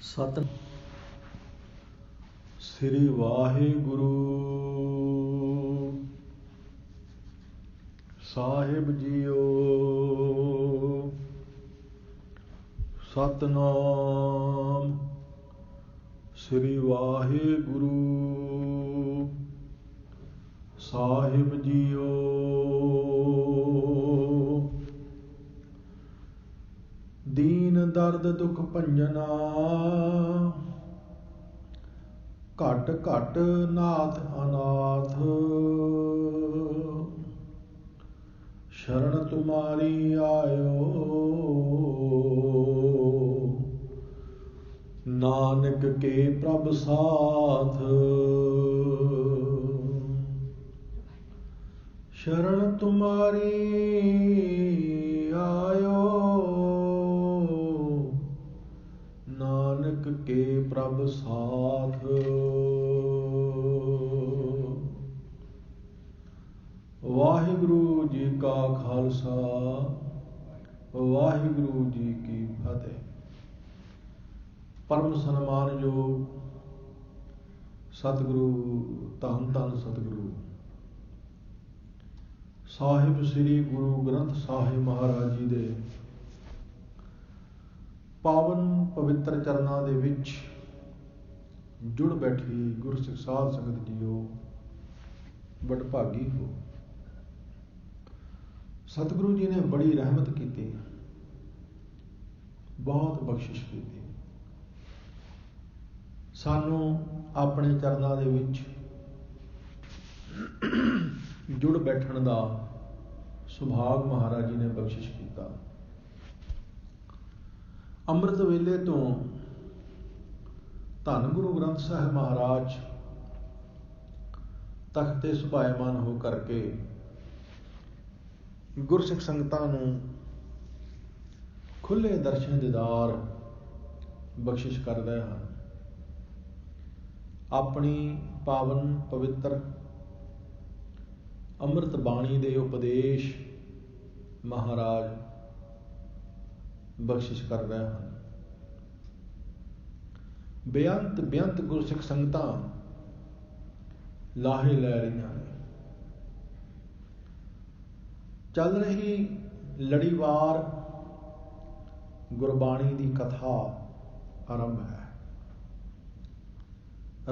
ਸਤਿ ਸ੍ਰੀ ਵਾਹਿਗੁਰੂ ਸਾਹਿਬ JIO. Satnam ਸ੍ਰੀ ਵਾਹਿਗੁਰੂ ਸਾਹਿਬ JIO. ਦੀਨ ਦਰਦ ਦੁਖ ਭੰਜਨਾ ਘਟ ਘਟ ਨਾਥ ਅਨਾਥ। ਸ਼ਰਨ ਤੁਮਾਰੀ ਆਇਓ ਨਾਨਕ ਕੇ ਪ੍ਰਭ ਸਾਥ। ਸ਼ਰਨ ਤੁਮਾਰੀ ਆਇਓ ਨਾਨਕ ਕੇ ਪ੍ਰਭ ਸਾਥ। ਵਾਹਿਗੁਰੂ ਜੀ ਕਾ ਖਾਲਸਾ ਵਾਹਿਗੁਰੂ ਜੀ ਕੀ ਫਤਿਹ। ਪਰਮ ਸਨਮਾਨਯੋਗ ਸਤਿਗੁਰੂ ਧੰਨ ਧੰਨ ਸਤਿਗੁਰੂ ਸਾਹਿਬ ਸ੍ਰੀ ਗੁਰੂ ਗ੍ਰੰਥ ਸਾਹਿਬ ਮਹਾਰਾਜ ਜੀ ਦੇ ਪਾਵਨ ਪਵਿੱਤਰ ਚਰਨਾਂ ਦੇ ਵਿੱਚ ਜੁੜ ਬੈਠੀ ਗੁਰਸਿੱਖ ਸਾਧ ਸੰਗਤ ਜੀਓ, ਵਡਭਾਗੀ ਹੋ। ਸਤਿਗੁਰੂ ਜੀ ਨੇ ਬੜੀ ਰਹਿਮਤ ਕੀਤੀ, ਬਹੁਤ ਬਖਸ਼ਿਸ਼ ਕੀਤੀ। ਸਾਨੂੰ ਆਪਣੇ ਚਰਨਾਂ ਦੇ ਵਿੱਚ ਜੁੜ ਬੈਠਣ ਦਾ ਸੁਭਾਗ ਮਹਾਰਾਜ ਜੀ ਨੇ ਬਖਸ਼ਿਸ਼ ਕੀਤਾ। ਅੰਮ੍ਰਿਤ ਵੇਲੇ ਤੋਂ ਧੰਨ ਗੁਰੂ ਗ੍ਰੰਥ ਸਾਹਿਬ ਮਹਾਰਾਜ ਤਖ਼ਤ ਤੇ ਸੁਭਾਇਮਾਨ ਹੋ ਕਰਕੇ ਗੁਰਸਿੱਖ ਸੰਗਤਾਂ ਨੂੰ ਖੁੱਲੇ ਦਰਸ਼ਨ ਦੀਦਾਰ ਬਖਸ਼ਿਸ਼ ਕਰ ਰਹੇ ਹਨ। ਆਪਣੀ ਪਾਵਨ ਪਵਿੱਤਰ ਅੰਮ੍ਰਿਤ ਬਾਣੀ ਦੇ ਉਪਦੇਸ਼ ਮਹਾਰਾਜ ਬਖਸ਼ਿਸ਼ ਕਰ ਰਹੇ ਹਨ। ਬੇਅੰਤ ਬੇਅੰਤ ਗੁਰਸਿੱਖ ਸੰਗਤਾਂ ਲਾਹੇ ਲੈ ਰਹੀਆਂ ਨੇ। ਚੱਲ ਰਹੀ ਲੜੀਵਾਰ ਗੁਰਬਾਣੀ ਦੀ ਕਥਾ ਆਰੰਭ ਹੈ।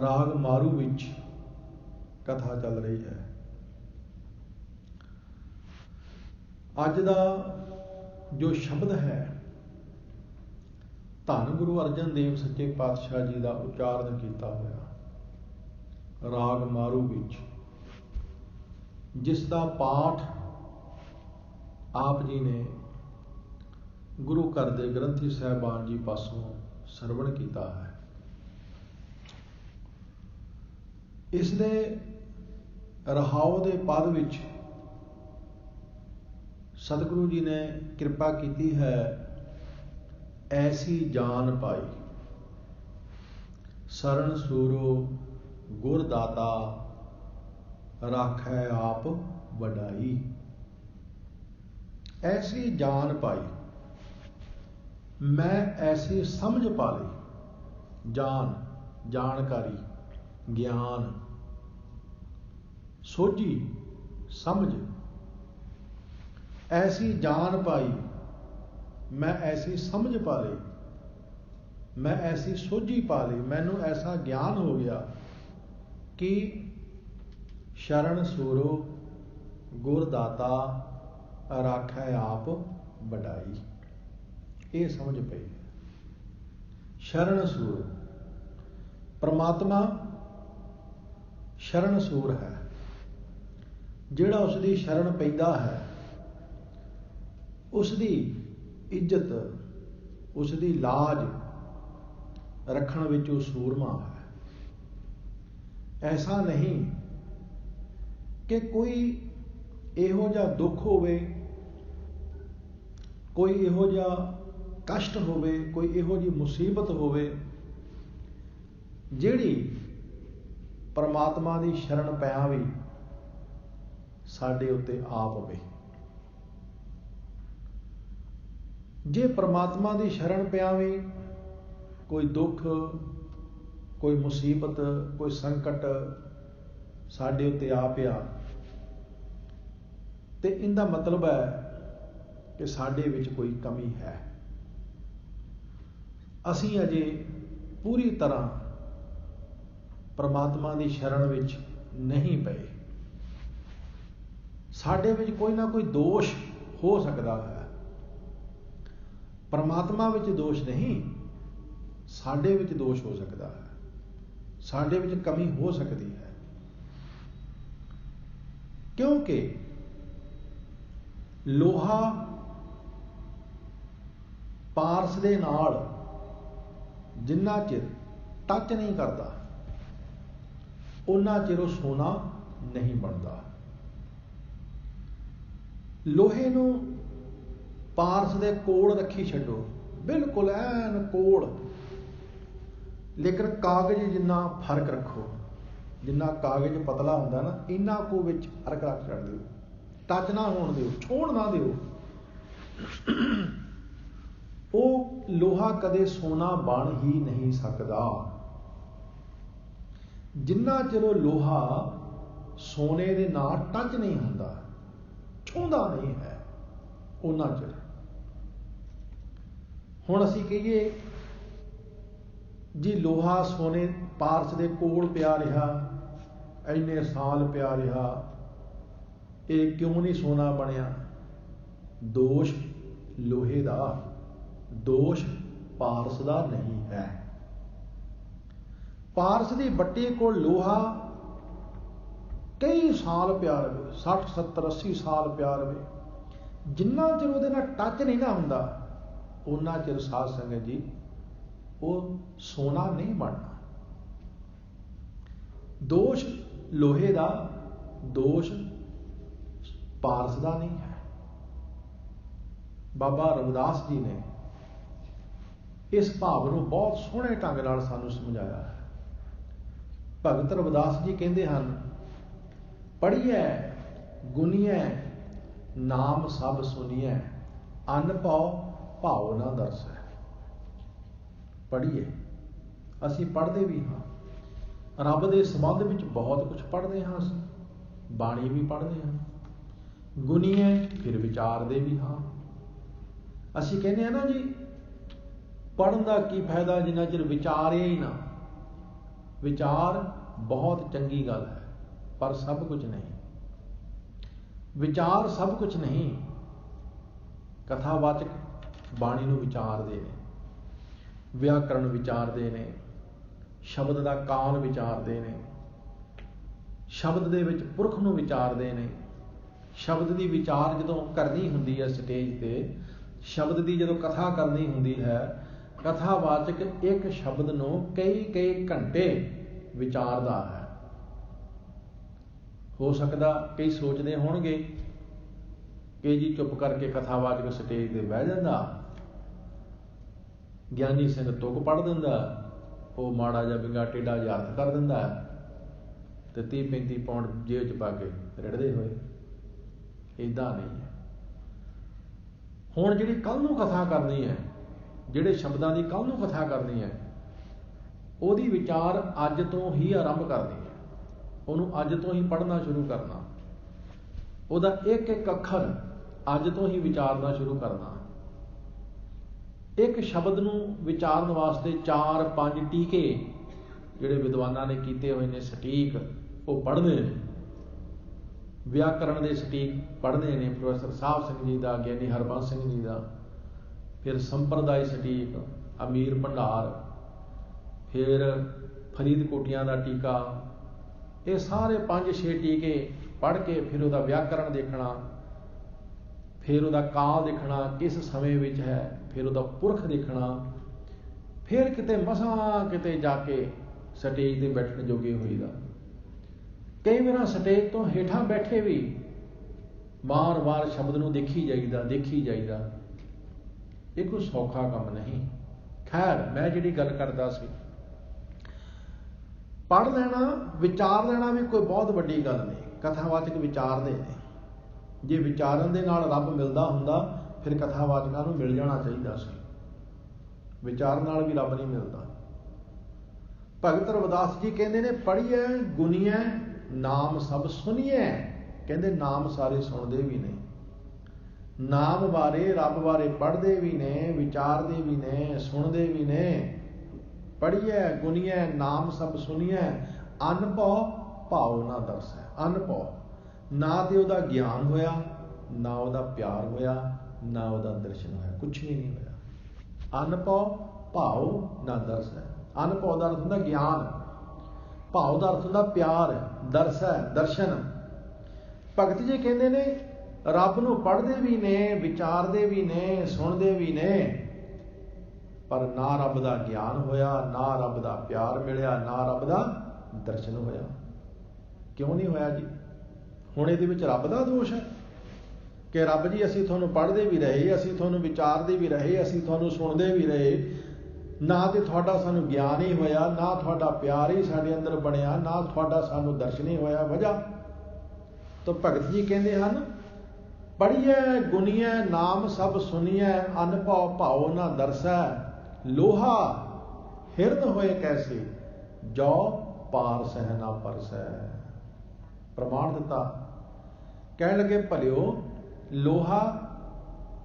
ਰਾਗ ਮਾਰੂ ਵਿੱਚ ਕਥਾ ਚੱਲ ਰਹੀ ਹੈ। ਅੱਜ ਦਾ ਜੋ ਸ਼ਬਦ ਹੈ ਧੰਨ ਗੁਰੂ ਅਰਜਨ ਦੇਵ ਸੱਚੇ ਪਾਤਸ਼ਾਹ ਜੀ ਦਾ ਉਚਾਰਨ ਕੀਤਾ ਹੋਇਆ ਰਾਗ ਮਾਰੂ ਵਿੱਚ, ਜਿਸ ਦਾ ਪਾਠ ਆਪ ਜੀ ਨੇ ਗੁਰੂ ਘਰ ਦੇ ਗ੍ਰੰਥੀ ਸਾਹਿਬਾਨ ਜੀ ਪਾਸੋਂ ਸਰਵਣ ਕੀਤਾ ਹੈ। ਇਸ ਦੇ ਰਹਾਉ ਦੇ ਪਦ ਵਿੱਚ ਸਤਿਗੁਰੂ ਜੀ ਨੇ ਕਿਰਪਾ ਕੀਤੀ ਹੈ। ਐਸੀ ਜਾਨ ਪਾਈ ਸਰਨ ਸੂਰੋ ਗੁਰ ਦਾਤਾ ਰਾਖੈ ਆਪ ਵਡਾਈ। ਐਸੀ ਜਾਨ ਪਾਈ, ਮੈਂ ਐਸੀ ਸਮਝ ਪਾ ਲਈ। ਜਾਨ ਜਾਣਕਾਰੀ, ਗਿਆਨ, ਸੋਝੀ, ਸਮਝ। ਐਸੀ ਜਾਨ ਪਾਈ, ਮੈਂ ਐਸੀ ਸਮਝ ਪਾ ਲਈ, ਮੈਂ ਐਸੀ ਸੋਝੀ ਪਾ ਲਈ, ਮੈਨੂੰ ਐਸਾ ਗਿਆਨ ਹੋ ਗਿਆ ਕਿ ਸ਼ਰਨ ਸੂਰੋ ਗੁਰ ਦਾਤਾ ਰਾਖੈ ਆਪ ਵਡਾਈ। ਇਹ ਸਮਝ ਪਈ। ਸ਼ਰਨ ਸੂਰ ਪਰਮਾਤਮਾ ਸ਼ਰਨ ਸੂਰ ਹੈ। ਜਿਹੜਾ ਉਸ ਦੀ ਸ਼ਰਨ ਪੈਂਦਾ ਹੈ ਉਸ ਦੀ ਇੱਜ਼ਤ, ਉਸ ਦੀ ਲਾਜ ਰੱਖਣ ਵਿੱਚ ਉਹ ਸੂਰਮਾ ਹੈ। ਐਸਾ ਨਹੀਂ ਕਿ ਕੋਈ ਇਹੋ ਜਿਹਾ ਦੁੱਖ ਹੋਵੇ, ਕੋਈ ਇਹੋ ਜਿਹਾ ਕਸ਼ਟ ਹੋਵੇ, ਕੋਈ ਇਹੋ ਜਿਹੀ ਮੁਸੀਬਤ ਹੋਵੇ ਜਿਹੜੀ ਪਰਮਾਤਮਾ ਦੀ ਸ਼ਰਨ ਪਿਆ ਵੀ ਸਾਡੇ ਉੱਤੇ ਆ ਪਵੇ। ਜੇ ਪਰਮਾਤਮਾ ਦੀ ਸ਼ਰਨ ਪਿਆ ਵੀ कोई दुख, कोई मुसीबत, कोई संकट साडे उत्ते आ पिया ते इनदा मतलब है कि साडे विच कोई कमी है। असीं अजे पूरी तरह परमात्मा की शरण विच नहीं पए। साडे विच कोई ना कोई दोष हो सकता है। परमात्मा विच दोष नहीं, साडे विच दोष हो सकता है, साडे विच कमी हो सकती है। क्योंकि लोहा पारस दे नाल जिन्ना चिर टच नहीं करता उन्ना चिर सोना नहीं बनता। लोहे नूं पारस दे कोल रखी छड्डो, बिल्कुल ऐन कोल, लेकिन कागज जिन्ना फर्क रखो, जिन्ना कागज पतला हुंदा ना इन्ना को विच फर्क रख छड्ड दिओ, टच ना होण दिओ, छोड़ ना दिओ। ਉਹ लोहा कदे सोना बन ही नहीं सकता। जिन्ना चिर लोहा सोने दे नाल टच नहीं हुंदा, छूंदा नहीं है, उन्ना चिर। हुण असीं कहिए जी लोहा सोने पारस दे कोल पिया रहा, इन्ने साल पिया रहा, ये क्यों नहीं सोना बनिया? दोष लोहे दा, दोष पारस दा नहीं है। पारस की बट्टी को लोहा कई साल पिया रहे, 60 70 80 साल पिया रहे, जिन्ना चिर उहदे नाल टच नहीं ना हुंदा उन्ना चिर साध संगत जी वो सोना नहीं बनना। दोष लोहे दा, दोष पारस दा नहीं है। बाबा रविदास जी ने इस भाव को बहुत सोहने ढंग नाल सानू समझाया है। भगत रविदास जी कहते हैं, पढ़िए गुनिए नाम सब सुनिए, अन पाओ भाव ना दरसै। पढ़िए, असी पढ़ते भी हाँ, रब के संबंध में बहुत कुछ पढ़ते हाँ, असी बाणी भी पढ़ते हाँ, गुनीए फिर विचारते भी हाँ। असी कहने हैं ना जी पढ़न का की फायदा जिन्ना चिर विचारे ही ना। विचार बहुत चंगी गल है पर सब कुछ नहीं। विचार सब कुछ नहीं। कथावाचक बाणी नूं विचारते हैं, व्याकरण विचारते हैं, शब्द का काल विचारते हैं, शब्द दे विच पुरख नूं विचारते हैं। शब्द की विचार जदों करनी हुंदी है स्टेज ते, शब्द की जदों कथा करनी हुंदी है, कथावाचक एक शब्द नूं कई कई घंटे विचारदा है। हो सकदा कई सोचते होणगे कि जी चुप करके कथावाचक स्टेज ते बह जांदा, ज्ञानी सिंह तुक पढ़ दिंदा, वो माड़ा जिहा विंगा टेढ़ा जिहा अर्थ कर दिंदा ते 30-35 पौंड जेब च पा के रिड़दे होए। इदां नहीं है। हुण जिहड़ी कल नूं कथा करनी है, जिहड़े शब्दां की कल नूं कथा करनी है, ਉਹਦੀ विचार अज तो ही आरंभ करनी है। ਉਹਨੂੰ अज तो ही पढ़ना शुरू करना, ਉਹਦਾ एक एक अखर अज तो ही विचारना शुरू करना। एक शब्द नूं विचारन वास्ते 4-5 टीके जिहड़े विद्वानां ने कीते होए ने सटीक वो पढ़ने ने। व्याकरण के सटीक पढ़ने ने प्रोफैसर साहब सिंह जी का, ज्ञानी हरबंस सिंह जी का, फिर संप्रदाय सटीक अमीर भंडार, फिर फरीदकोटियां का टीका, ये सारे 5-6 टीके पढ़ के फिर उसका व्याकरण देखना, फिर उसका काल देखना किस समय विच है, फिर उसका पुरख देखना, फिर किते मसां किते जाके स्टेज ते बैठण जोगे होईदा। कई बार स्टेज तो हेठां बैठे भी बार बार शब्द नूं देखी जाईदा। ये कोई सौखा काम नहीं। खैर मैं जिहड़ी गल करदा सी, पढ़ लेना विचार लेना भी कोई बहुत वड्डी गल नहीं। कथावाचक विचारदे ने, जे विचारन दे नाल रब मिलदा हुंदा फिर कथावाचकां नूं मिल जाना चाहिदा सी। विचार नाल भी रब नहीं मिलता। भगत रविदास जी कहते ने पढ़िए गुनीए नाम सब सुनिए। कहते नाम सारे सुनते भी ने, नाम बारे रब बारे पढ़ते भी ने, विचारते भी ने, सुनते भी ने। पढ़िए गुनीए नाम सब सुनिए, अनभव भाव ना दर्शै। अनभव ना तो वह ज्ञान होया, ना वह प्यार होया, ना वह दर्शन होया, कुछ भी नहीं होया। अनभव भाव ना दर्शै। अनभव का अर्थ होंदा ज्ञान, भाव का अर्थ होंदा प्यार, दर्शै दर्शन। भगत जी कहते ने रब नूं पढ़ते भी ने, विचारते भी ने, सुनते भी ने, पर ना रब का ज्ञान होया, ना रब का प्यार मिलिया, ना रब का दर्शन होया। क्यों नहीं होया जी? हुण इहदे विच रब का दोष है कि रब जी असीं तुहानूं पढ़ते भी रहे, असीं तुहानूं विचारते भी रहे, असीं तुहानूं सुनते भी रहे, ना तो तुहाडा सानूं ज्ञान ही होया, ना तुहाडा प्यार ही साडे अंदर बनिया, ना तुहाडा सानूं दर्शन ही होया। वजह तो भगत जी कहते हैं पढ़िए गुनीए नाम सब सुनिए, अनभव भाव ना दर्शै। लोहा हिरन होए कैसे, जो पार सह ना परसै। प्रमाण दिता, कह लगे भलिओ लोहा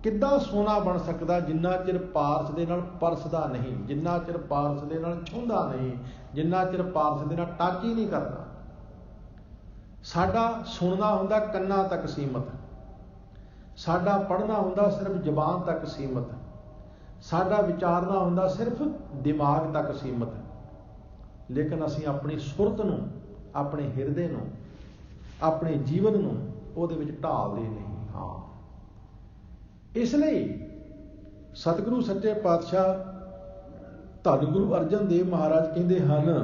किद्दां सोना बन सकदा जिन्ना चिर पारस दे नाल परसदा नहीं, जिन्ना चिर पारस दे नाल छूंदा नहीं, जिन्ना चिर पारस दे नाल टच ही नहीं करदा। साडा सुनना हुंदा कन्नां तक सीमत, साडा पढ़ना हुंदा सिर्फ जबान तक सीमत, साडा विचारना हुंदा सिर्फ दिमाग तक सीमत। लेकिन असीं अपनी सुरत नूं, अपने हिरदे नूं, अपने जीवन नूं उहदे विच ढालदे नहीं। हाँ, इसलिए सतगुरु सच्चे पातशाह धन गुरु अर्जन देव महाराज कहते हैं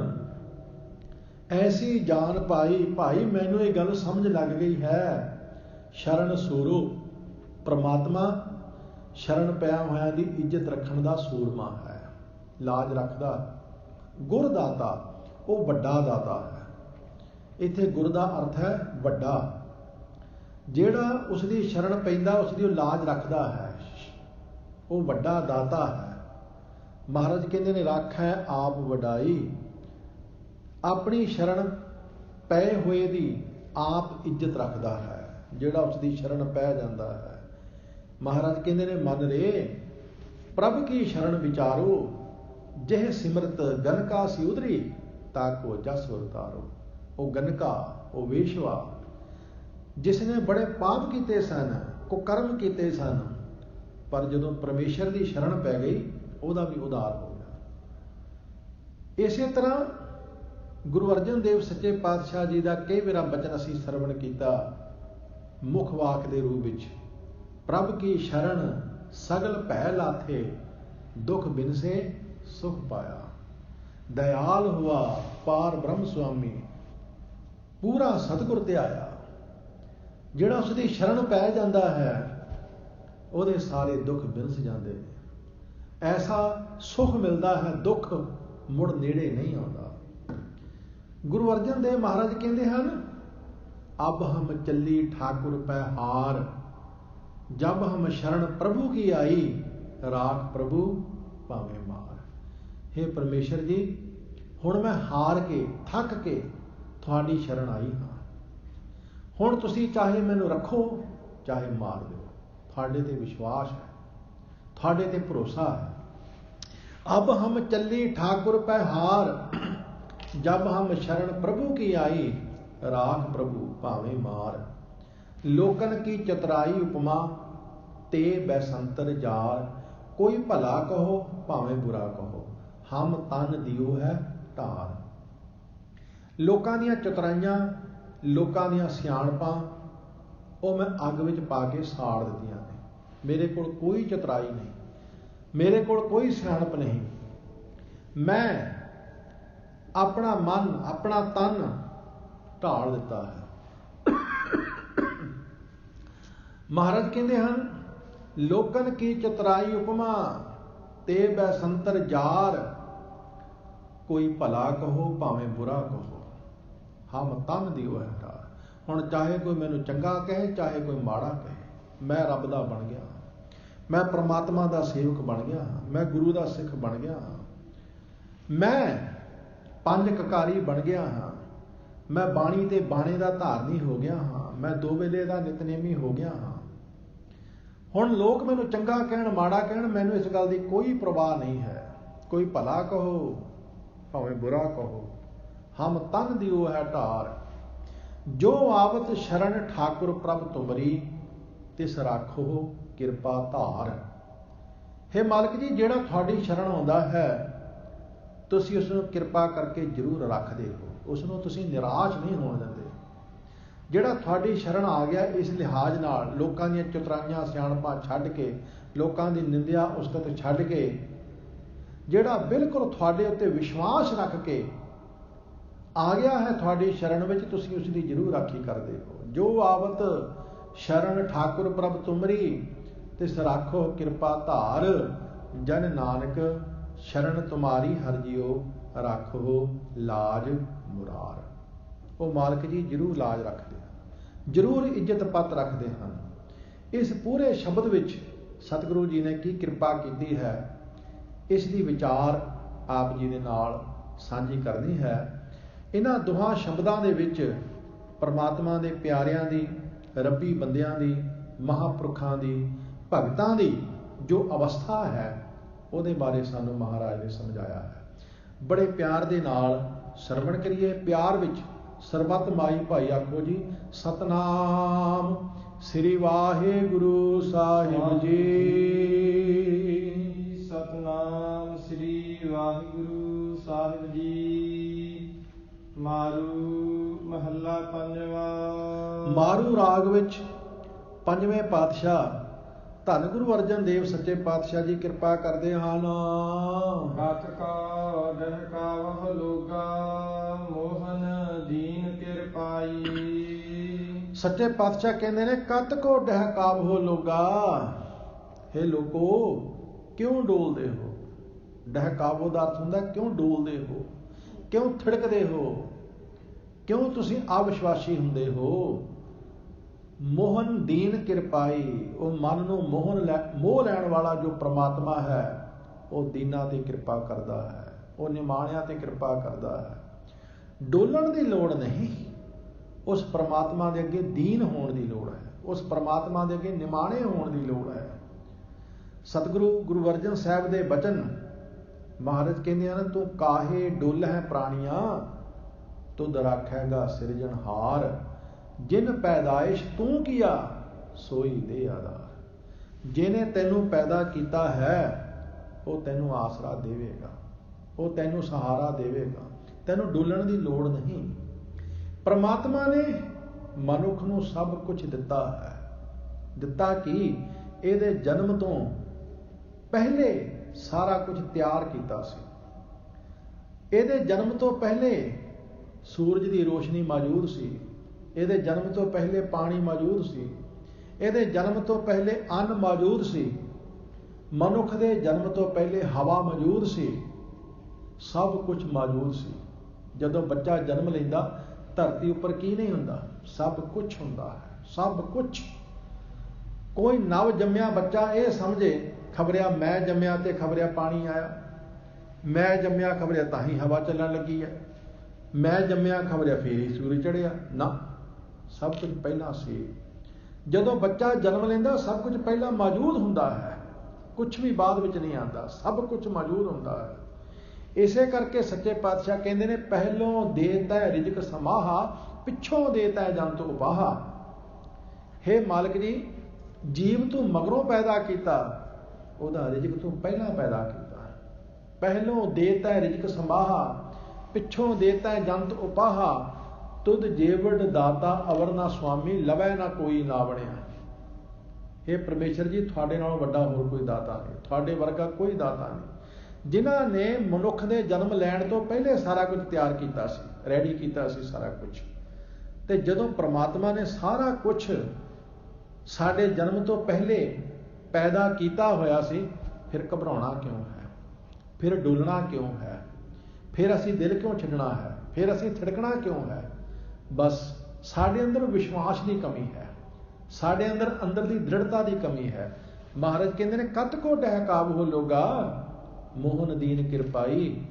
ऐसी जान पाई भाई मैनू ये गल समझ लग गई है, शरण सूरो परमात्मा शरण पिया होया दी इज्जत रखण दा सूरमा है, लाज रखदा। गुरदाता वो वड्डा दाता है। इत्थे गुर दा अर्थ है वड्डा, जेड़ा उसदी शरण पैंदा उसदी लाज रखदा है, वो वड्डा दाता है। महाराज कहते ने रख है आप वडाई, अपनी शरण पै हुए दी आप इज्जत रखदा है, जेड़ा उसदी शरण पै जांदा है। महाराज कहते ने मन रे प्रभ की शरण विचारो, जह सिमरत गनका सी उधरी ताको जस उतारो। वो गनका वो वेशवा जिसने बड़े पाप किए सन, कुकर्म किए सन, पर जदों परमेश्वर की शरण पै गई ਉਹਦਾ भी उधार हो गया। इसे तरह गुरु अर्जन देव सच्चे पातशाह जी का कई बार बचन असीं सरवण किया मुख वाक के रूप में, प्रभ की शरण सगल भै लाथे, दुख बिनसे सुख पाया, दयाल हुआ पार ब्रह्म स्वामी, पूरा सतगुर ते आया। जिहड़ा उसकी शरण पै जाता है ਉਹਦੇ सारे दुख बिनस जाते हैं, ऐसा सुख मिलता है, दुख मुड़ नेड़े नहीं आता। गुरु अर्जन देव महाराज कहते हैं अब हम चली ठाकुर पै हार, जब हम शरण प्रभु की आई, राख प्रभु भावें मार। हे परमेश्वर जी हुण मैं हार के थक के तुहाडी शरण आई हाँ, हुण तुसीं चाहे मैनू रखो चाहे मार दो, तुहाडे ते विश्वास है, तुहाडे ते भरोसा है। अब हम चली ठाकुर पै हार, जब हम शरण प्रभु की आई, राख प्रभु भावें मार। लोकन की चतुराई उपमा ते बैसंतर जार, कोई भला कहो भावें बुरा कहो, हम तन दियो है ढार। लोकां दियां चतुराइयां, लोकां दियां सियाणपां ਉਹ मैं अग विच पा के साड़ दित्तियां ने। मेरे कोल कोई चतुराई नहीं, मेरे कोल कोई सियाणप नहीं, मैं अपना मन अपना तन ढाल दिता है। महाराज कहते हैं लोकन की चतुराई उपमा ते बैसंतर जार, कोई भला कहो भावें बुरा कहो, हम तन दियो है ढार। हुण चाहे कोई मैनू चंगा कहे चाहे कोई माड़ा कहे, मैं रब दा बन गया। मैं परमात्मा का सेवक बन गया हाँ, मैं गुरु का सिख बन गया हाँ, मैं पंज ककारी बन गया हाँ, मैं बाणी ते बाणे का धारनी हो गया हाँ, मैं दो वेले का नितनेमी हो गया हाँ। हुण लोग मैनू चंगा कहण माड़ा कहण, मैनू इस गल की कोई परवाह नहीं है। कोई भला कहो भावें बुरा कहो, हम तन दिओ है ढार, जो आवत शरण ठाकुर प्रभ तुमरी, तिस राखो किरपा धार। हे मालिक जी, जिहड़ा तुहाडी शरण आउंदा है तुसीं उस नूं किरपा करके जरूर रखदे हो, उस नूं तुसीं निराश नहीं होण दिंदे। जिहड़ा तुहाडी शरण आ गया इस लिहाज नाल लोकां दीआं चतुराइयां सियाणपां छड्ड के, लोकां दी निंदिया उस्तत छड्ड के, जिहड़ा बिल्कुल तुहाडे उत्ते विश्वास रख के आ गया है तुहाडी शरण विच, तुसीं उस दी जरूर राखी करदे हो। जो आवत शरण ठाकुर प्रभ तुमरी, तिस राखो किरपा धार, जन नानक शरण तुम्हारी हर जियो, राखो लाज मुरार। वो मालिक जी जरूर लाज रखते हैं, जरूर इज्जत पत रखते हैं। इस पूरे शब्द विच सतगुरु जी ने की कृपा की है, इस दी विचार आप जी दे नाल साझी करनी है। इन्हां दोहां शब्दां दे विच परमात्मा दे प्यारियां दी, रब्बी बंदियां दी, महापुरखां दी, भगतां दी जो अवस्था है ਉਹਦੇ बारे सानू महाराज ने समझाया है। बड़े प्यार दे नाल सरवण करिए। प्यार विच सरबत माई भाई आखो जी सतनाम श्री वाहिगुरु साहिब जी। सतनाम श्री वाहिगुरु साहिब जी। मारू महला पंजवा। मारू राग विच पंजवें पातशाह धन गुरु अर्जन देव सच्चे पातशाह जी कृपा करते हैं। कत का डहकावह लोगा, मोहन दीन किरपाई। सच्चे पातशाह कहते ने कत को डहकावो लोगा, हे लोगो क्यों डोलते हो। डहकावो का अर्थ हुंदा क्यों डोलते हो, क्यों थिड़कते हो, क्यों तुसीं अविश्वासी हुंदे हो। मोहन दीन किरपाई, वो मन नूं मोह लैण वाला जो परमात्मा है वो दीना ते कृपा करता है, वो निमाणिया ते कृपा करता है। डोलण की लोड़ नहीं, उस परमात्मा के अगे दीन होने की लोड़ है, उस परमात्मा के अगे निमाणे होने की लोड़ है। सतगुरु गुरु अर्जन साहब के बचन महाराज कहते हैं, तू काहे डुल है प्राणिया, तुद राखेगा सिरजनहार। जिन पैदाइश तू किया सोई दे आधार। जिने तेनू पैदा किया है वो तेनू आसरा देवेगा, वो तेनू सहारा देवेगा, तेनू डुलण की लोड़ नहीं। परमात्मा ने मनुख नू सब कुछ दिता है, दिता कि इहदे जन्म तो पहले सारा कुछ तैयार किया सी। इहदे जन्म तो पहले सूरज की रोशनी मौजूद सी, ਇਹਦੇ जन्म तो पहले पानी मौजूद सी, ਇਹਦੇ जन्म तो पहले अन्न मौजूद सी, मनुख के जन्म तो पहले हवा मौजूद सी, सब कुछ मौजूद सी। जदों बच्चा जन्म लैंदा धरती उपर की नहीं हुंदा, सब कुछ हुंदा है, सब कुछ। कोई नव जम्मिया बच्चा ये समझे खबरिया मैं जम्मिया ते खबरिया पानी आया, मैं जम्मिया खबरिया ताही हवा चलण लगी है, मैं जम्मिया खबरिया फिर ही सूरज चढ़िया ना, सब कुछ पहला सी। जदों बच्चा जन्म लेंदा सब कुछ पहला मौजूद हुंदा है, कुछ भी बाद विच नहीं आता, सब कुछ मौजूद हुंदा है। इसे करके सच्चे पातशाह कहते हैं, पहलों देता है रिजक समाहा, पिछों देता है जंत उपाहा। हे मालिक जी, जीव तू मगरों पैदा किया, उहदा रिजक तू पहला पैदा किया। पहलों देता है रिजक समाहा, पिछों देता है जंत उपाहा। तुद जेवड़ दाता अवर ना स्वामी, लवै ना कोई नावणिया। हे परमेश्वर जी, तुहाडे नालों वड्डा होर कोई दाता नहीं, तुहाडे वर्गा कोई दाता नहीं। जिन्हां ने मनुख दे जन्म लैण तो पहले सारा कुछ तैयार किया सी, रेडी किया सी सारा कुछ। ते जदों परमात्मा ने सारा कुछ साडे जन्म तो पहले पैदा किया होया सी, फिर घबराउणा क्यों है, फिर डुलना क्यों है, फिर असीं दिल क्यों छड्डना है, फिर असीं थिड़कना क्यों है। बस साडे अंदर विश्वास की कमी है, साडे अंदर की दृढ़ता की कमी है। ਮਹਾਰਾਜ ਕਹਿੰਦੇ ਨੇ ਕਤ ਕੋ ਡਹਿਕਾਵ ਹੋ ਲੋਗਾ ਮੋਹਨ ਦੀਨ ਕਿਰਪਾਈ।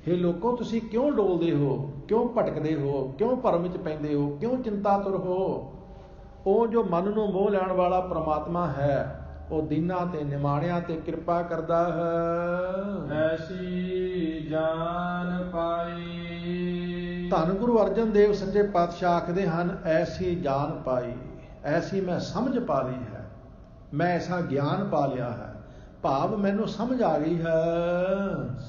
ਹੇ ਲੋਕੋ ਤੁਸੀਂ ਕਿਉਂ ਡੋਲਦੇ ਹੋ, ਕਿਉਂ ਭਟਕਦੇ ਹੋ, ਕਿਉਂ ਭਰਮ ਵਿੱਚ ਪੈਂਦੇ ਹੋ, ਕਿਉਂ ਚਿੰਤਾਤੁਰ ਹੋ। ਉਹ ਜੋ ਮਨ ਨੂੰ ਮੋਹ ਲੈਣ ਵਾਲਾ ਪ੍ਰਮਾਤਮਾ ਹੈ ਉਹ ਦੀਨਾਂ ਤੇ ਨਿਮਾਣਿਆਂ ਤੇ ਕਿਰਪਾ ਕਰਦਾ ਹੈ। ਐਸੀ ਜਾਨ ਪਾਈ। ਧੰਨ ਗੁਰੂ ਅਰਜਨ ਦੇਵ ਸੱਚੇ ਪਾਤਸ਼ਾਹ ਆਖਦੇ ਹਨ, ਐਸੀ ਜਾਨ ਪਾਈ, ਐਸੀ ਮੈਂ ਸਮਝ ਪਾ ਲਈ ਹੈ, ਮੈਂ ਐਸਾ ਗਿਆਨ ਪਾ ਲਿਆ ਹੈ, ਭਾਵ ਮੈਨੂੰ ਸਮਝ ਆ ਗਈ ਹੈ।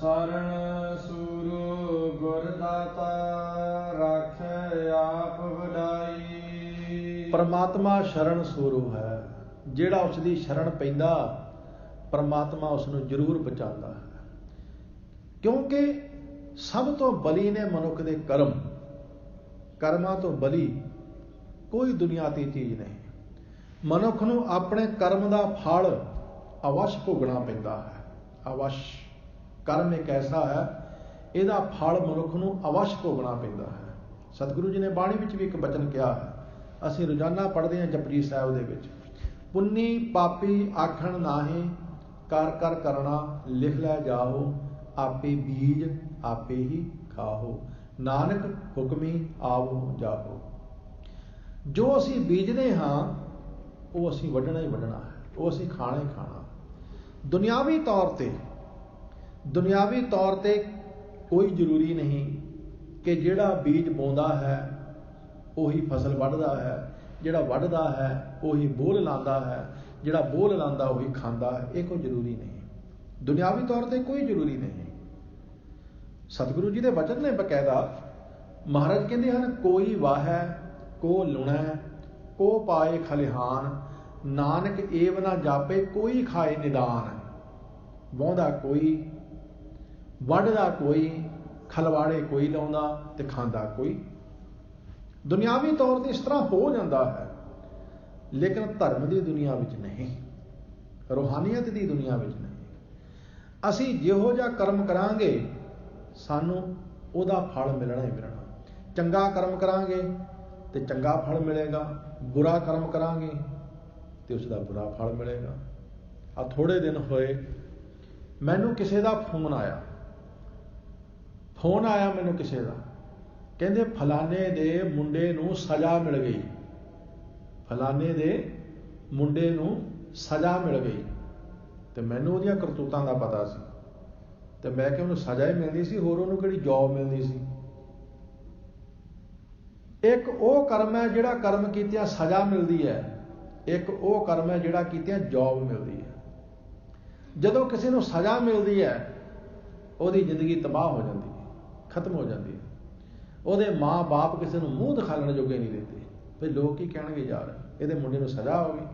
ਸਰਣ ਸੂਰ ਗੁਰ ਦਾਤਾ ਰਾਖੈ ਆਪ ਵਡਾਈ। ਪਰਮਾਤਮਾ ਸ਼ਰਨ ਸੂਰੂ ਹੈ, ਜਿਹੜਾ ਉਸ ਦੀ ਸ਼ਰਨ ਪੈਂਦਾ ਪਰਮਾਤਮਾ ਉਸ ਨੂੰ ਜ਼ਰੂਰ ਬਚਾਉਂਦਾ ਹੈ। ਕਿਉਂਕਿ ਸਭ ਤੋਂ ਬਲੀ ਨੇ ਮਨੁੱਖ ਦੇ ਕਰਮ, ਕਰਮਾਂ ਤੋਂ ਬਲੀ ਕੋਈ ਦੁਨੀਆ ਦੀ ਚੀਜ਼ ਨਹੀਂ। ਮਨੁੱਖ ਨੂੰ ਆਪਣੇ ਕਰਮ ਦਾ ਫਲ ਅਵਸ਼ ਭੋਗਣਾ ਪੈਂਦਾ ਹੈ। ਅਵਸ਼ ਕਰਮ ਇੱਕ ਐਸਾ ਹੈ, ਇਹਦਾ ਫਲ ਮਨੁੱਖ ਨੂੰ ਅਵਸ਼ ਭੋਗਣਾ ਪੈਂਦਾ ਹੈ। ਸਤਿਗੁਰੂ ਜੀ ਨੇ ਬਾਣੀ ਵਿੱਚ ਵੀ ਇੱਕ ਬਚਨ ਕਿਹਾ ਹੈ, ਅਸੀਂ ਰੋਜ਼ਾਨਾ ਪੜ੍ਹਦੇ ਹਾਂ ਜਪਜੀ ਸਾਹਿਬ ਦੇ ਵਿੱਚ, ਪੁੰਨੀ ਪਾਪੀ ਆਖਣ ਨਾਹੀਂ ਕਰ ਕਰ ਕਰਨਾ ਲਿਖ ਲੈ ਜਾਓ, ਆਪੇ ਬੀਜ ਆਪੇ ਹੀ ਖਾਓ, ਨਾਨਕ ਹੁਕਮੀ ਆਵੋ ਜਾਓ। ਜੋ ਅਸੀਂ ਬੀਜਦੇ ਹਾਂ ਉਹ ਅਸੀਂ ਵੱਢਣਾ ਹੀ ਵੱਢਣਾ ਹੈ, ਉਹ ਅਸੀਂ ਖਾਣਾ ਹੀ ਖਾਣਾ। ਦੁਨਿਆਵੀ ਤੌਰ ਤੇ ਕੋਈ ਜ਼ਰੂਰੀ ਨਹੀਂ ਕਿ ਜਿਹੜਾ ਬੀਜ ਬੋਂਦਾ ਹੈ ਉਹੀ ਫਸਲ ਵੱਢਦਾ ਹੈ, ਜਿਹੜਾ ਵੱਢਦਾ ਹੈ ਉਹੀ ਬੋਲ ਲਾਉਂਦਾ ਹੈ, ਜਿਹੜਾ ਬੋਲ ਲਾਉਂਦਾ ਉਹੀ ਖਾਂਦਾ ਹੈ। ਇਹ ਕੋਈ ਜ਼ਰੂਰੀ ਨਹੀਂ, ਦੁਨਿਆਵੀ ਤੌਰ ਤੇ ਕੋਈ ਜ਼ਰੂਰੀ ਨਹੀਂ। ਸਤਿਗੁਰੂ ਜੀ ਦੇ ਵਚਨ ਨੇ ਬਕਾਇਦਾ, ਮਹਾਰਾਜ ਕਹਿੰਦੇ ਹਨ, ਕੋਈ ਵਾਹੈ ਕੋ ਲੁਣੈ ਕੋ ਪਾਏ ਖਲਿਹਾਨ, ਨਾਨਕ ਏਵ ਨਾ ਜਾਪੇ ਕੋਈ ਖਾਏ ਨਿਦਾਨ। ਵਾਹੁੰਦਾ ਕੋਈ, ਵੱਢਦਾ ਕੋਈ, ਖਲਵਾੜੇ ਕੋਈ ਲਾਉਂਦਾ ਤੇ ਖਾਂਦਾ ਕੋਈ। ਦੁਨਿਆਵੀ ਤੌਰ ਤੇ ਇਸ ਤਰ੍ਹਾਂ ਹੋ ਜਾਂਦਾ ਹੈ, ਲੇਕਿਨ ਧਰਮ ਦੀ ਦੁਨੀਆ ਵਿੱਚ ਨਹੀਂ, ਰੂਹਾਨੀਅਤ ਦੀ ਦੁਨੀਆ ਵਿੱਚ ਨਹੀਂ। ਅਸੀਂ ਜਿਹੋ ਜਿਹਾ ਕਰਮ ਕਰਾਂਗੇ ਸਾਨੂੰ ਉਹਦਾ ਫਲ ਮਿਲਣਾ ਹੀ ਮਿਲਣਾ। ਚੰਗਾ ਕਰਮ ਕਰਾਂਗੇ ਤੇ ਚੰਗਾ ਫਲ ਮਿਲੇਗਾ, ਬੁਰਾ ਕਰਮ ਕਰਾਂਗੇ ਤੇ ਉਸ ਦਾ ਬੁਰਾ ਫਲ ਮਿਲੇਗਾ। ਆ ਥੋੜੇ ਦਿਨ ਹੋਏ ਮੈਨੂੰ ਕਿਸੇ ਦਾ ਫੋਨ ਆਇਆ ਮੈਨੂੰ ਕਿਸੇ ਦਾ, ਕਹਿੰਦੇ ਫਲਾਣੇ ਦੇ ਮੁੰਡੇ ਨੂੰ ਸਜ਼ਾ ਮਿਲ ਗਈ, ਫਲਾਣੇ ਦੇ ਮੁੰਡੇ ਨੂੰ ਸਜ਼ਾ ਮਿਲ ਗਈ। ਤੇ ਮੈਨੂੰ ਉਹਦੀਆਂ ਕਰਤੂਤਾਂ ਦਾ ਪਤਾ ਸੀ ਤੇ ਮੈਂ ਕਿਹਾ ਉਹਨੂੰ ਸਜ਼ਾ ਹੀ ਮਿਲਦੀ ਸੀ, ਹੋਰ ਉਹਨੂੰ ਕਿਹੜੀ ਜੌਬ ਮਿਲਦੀ ਸੀ। ਇੱਕ ਉਹ ਕਰਮ ਹੈ ਜਿਹੜਾ ਕਰਮ ਕੀਤਿਆਂ ਸਜ਼ਾ ਮਿਲਦੀ ਹੈ, ਇੱਕ ਉਹ ਕਰਮ ਹੈ ਜਿਹੜਾ ਕੀਤਿਆਂ ਜੌਬ ਮਿਲਦੀ ਹੈ। ਜਦੋਂ ਕਿਸੇ ਨੂੰ ਸਜ਼ਾ ਮਿਲਦੀ ਹੈ ਉਹਦੀ ਜ਼ਿੰਦਗੀ ਤਬਾਹ ਹੋ ਜਾਂਦੀ ਹੈ, ਖਤਮ ਹੋ ਜਾਂਦੀ ਹੈ। ਉਹਦੇ ਮਾਂ-ਬਾਪ ਕਿਸੇ ਨੂੰ ਮੂੰਹ ਦਿਖਾਲਣ ਜੋਗੇ ਨਹੀਂ ਦਿੰਦੇ, ਵੀ ਲੋਕ ਕੀ ਕਹਿਣਗੇ, ਯਾਰ ਇਹਦੇ ਮੁੰਡੇ ਨੂੰ ਸਜ਼ਾ ਹੋ ਗਈ।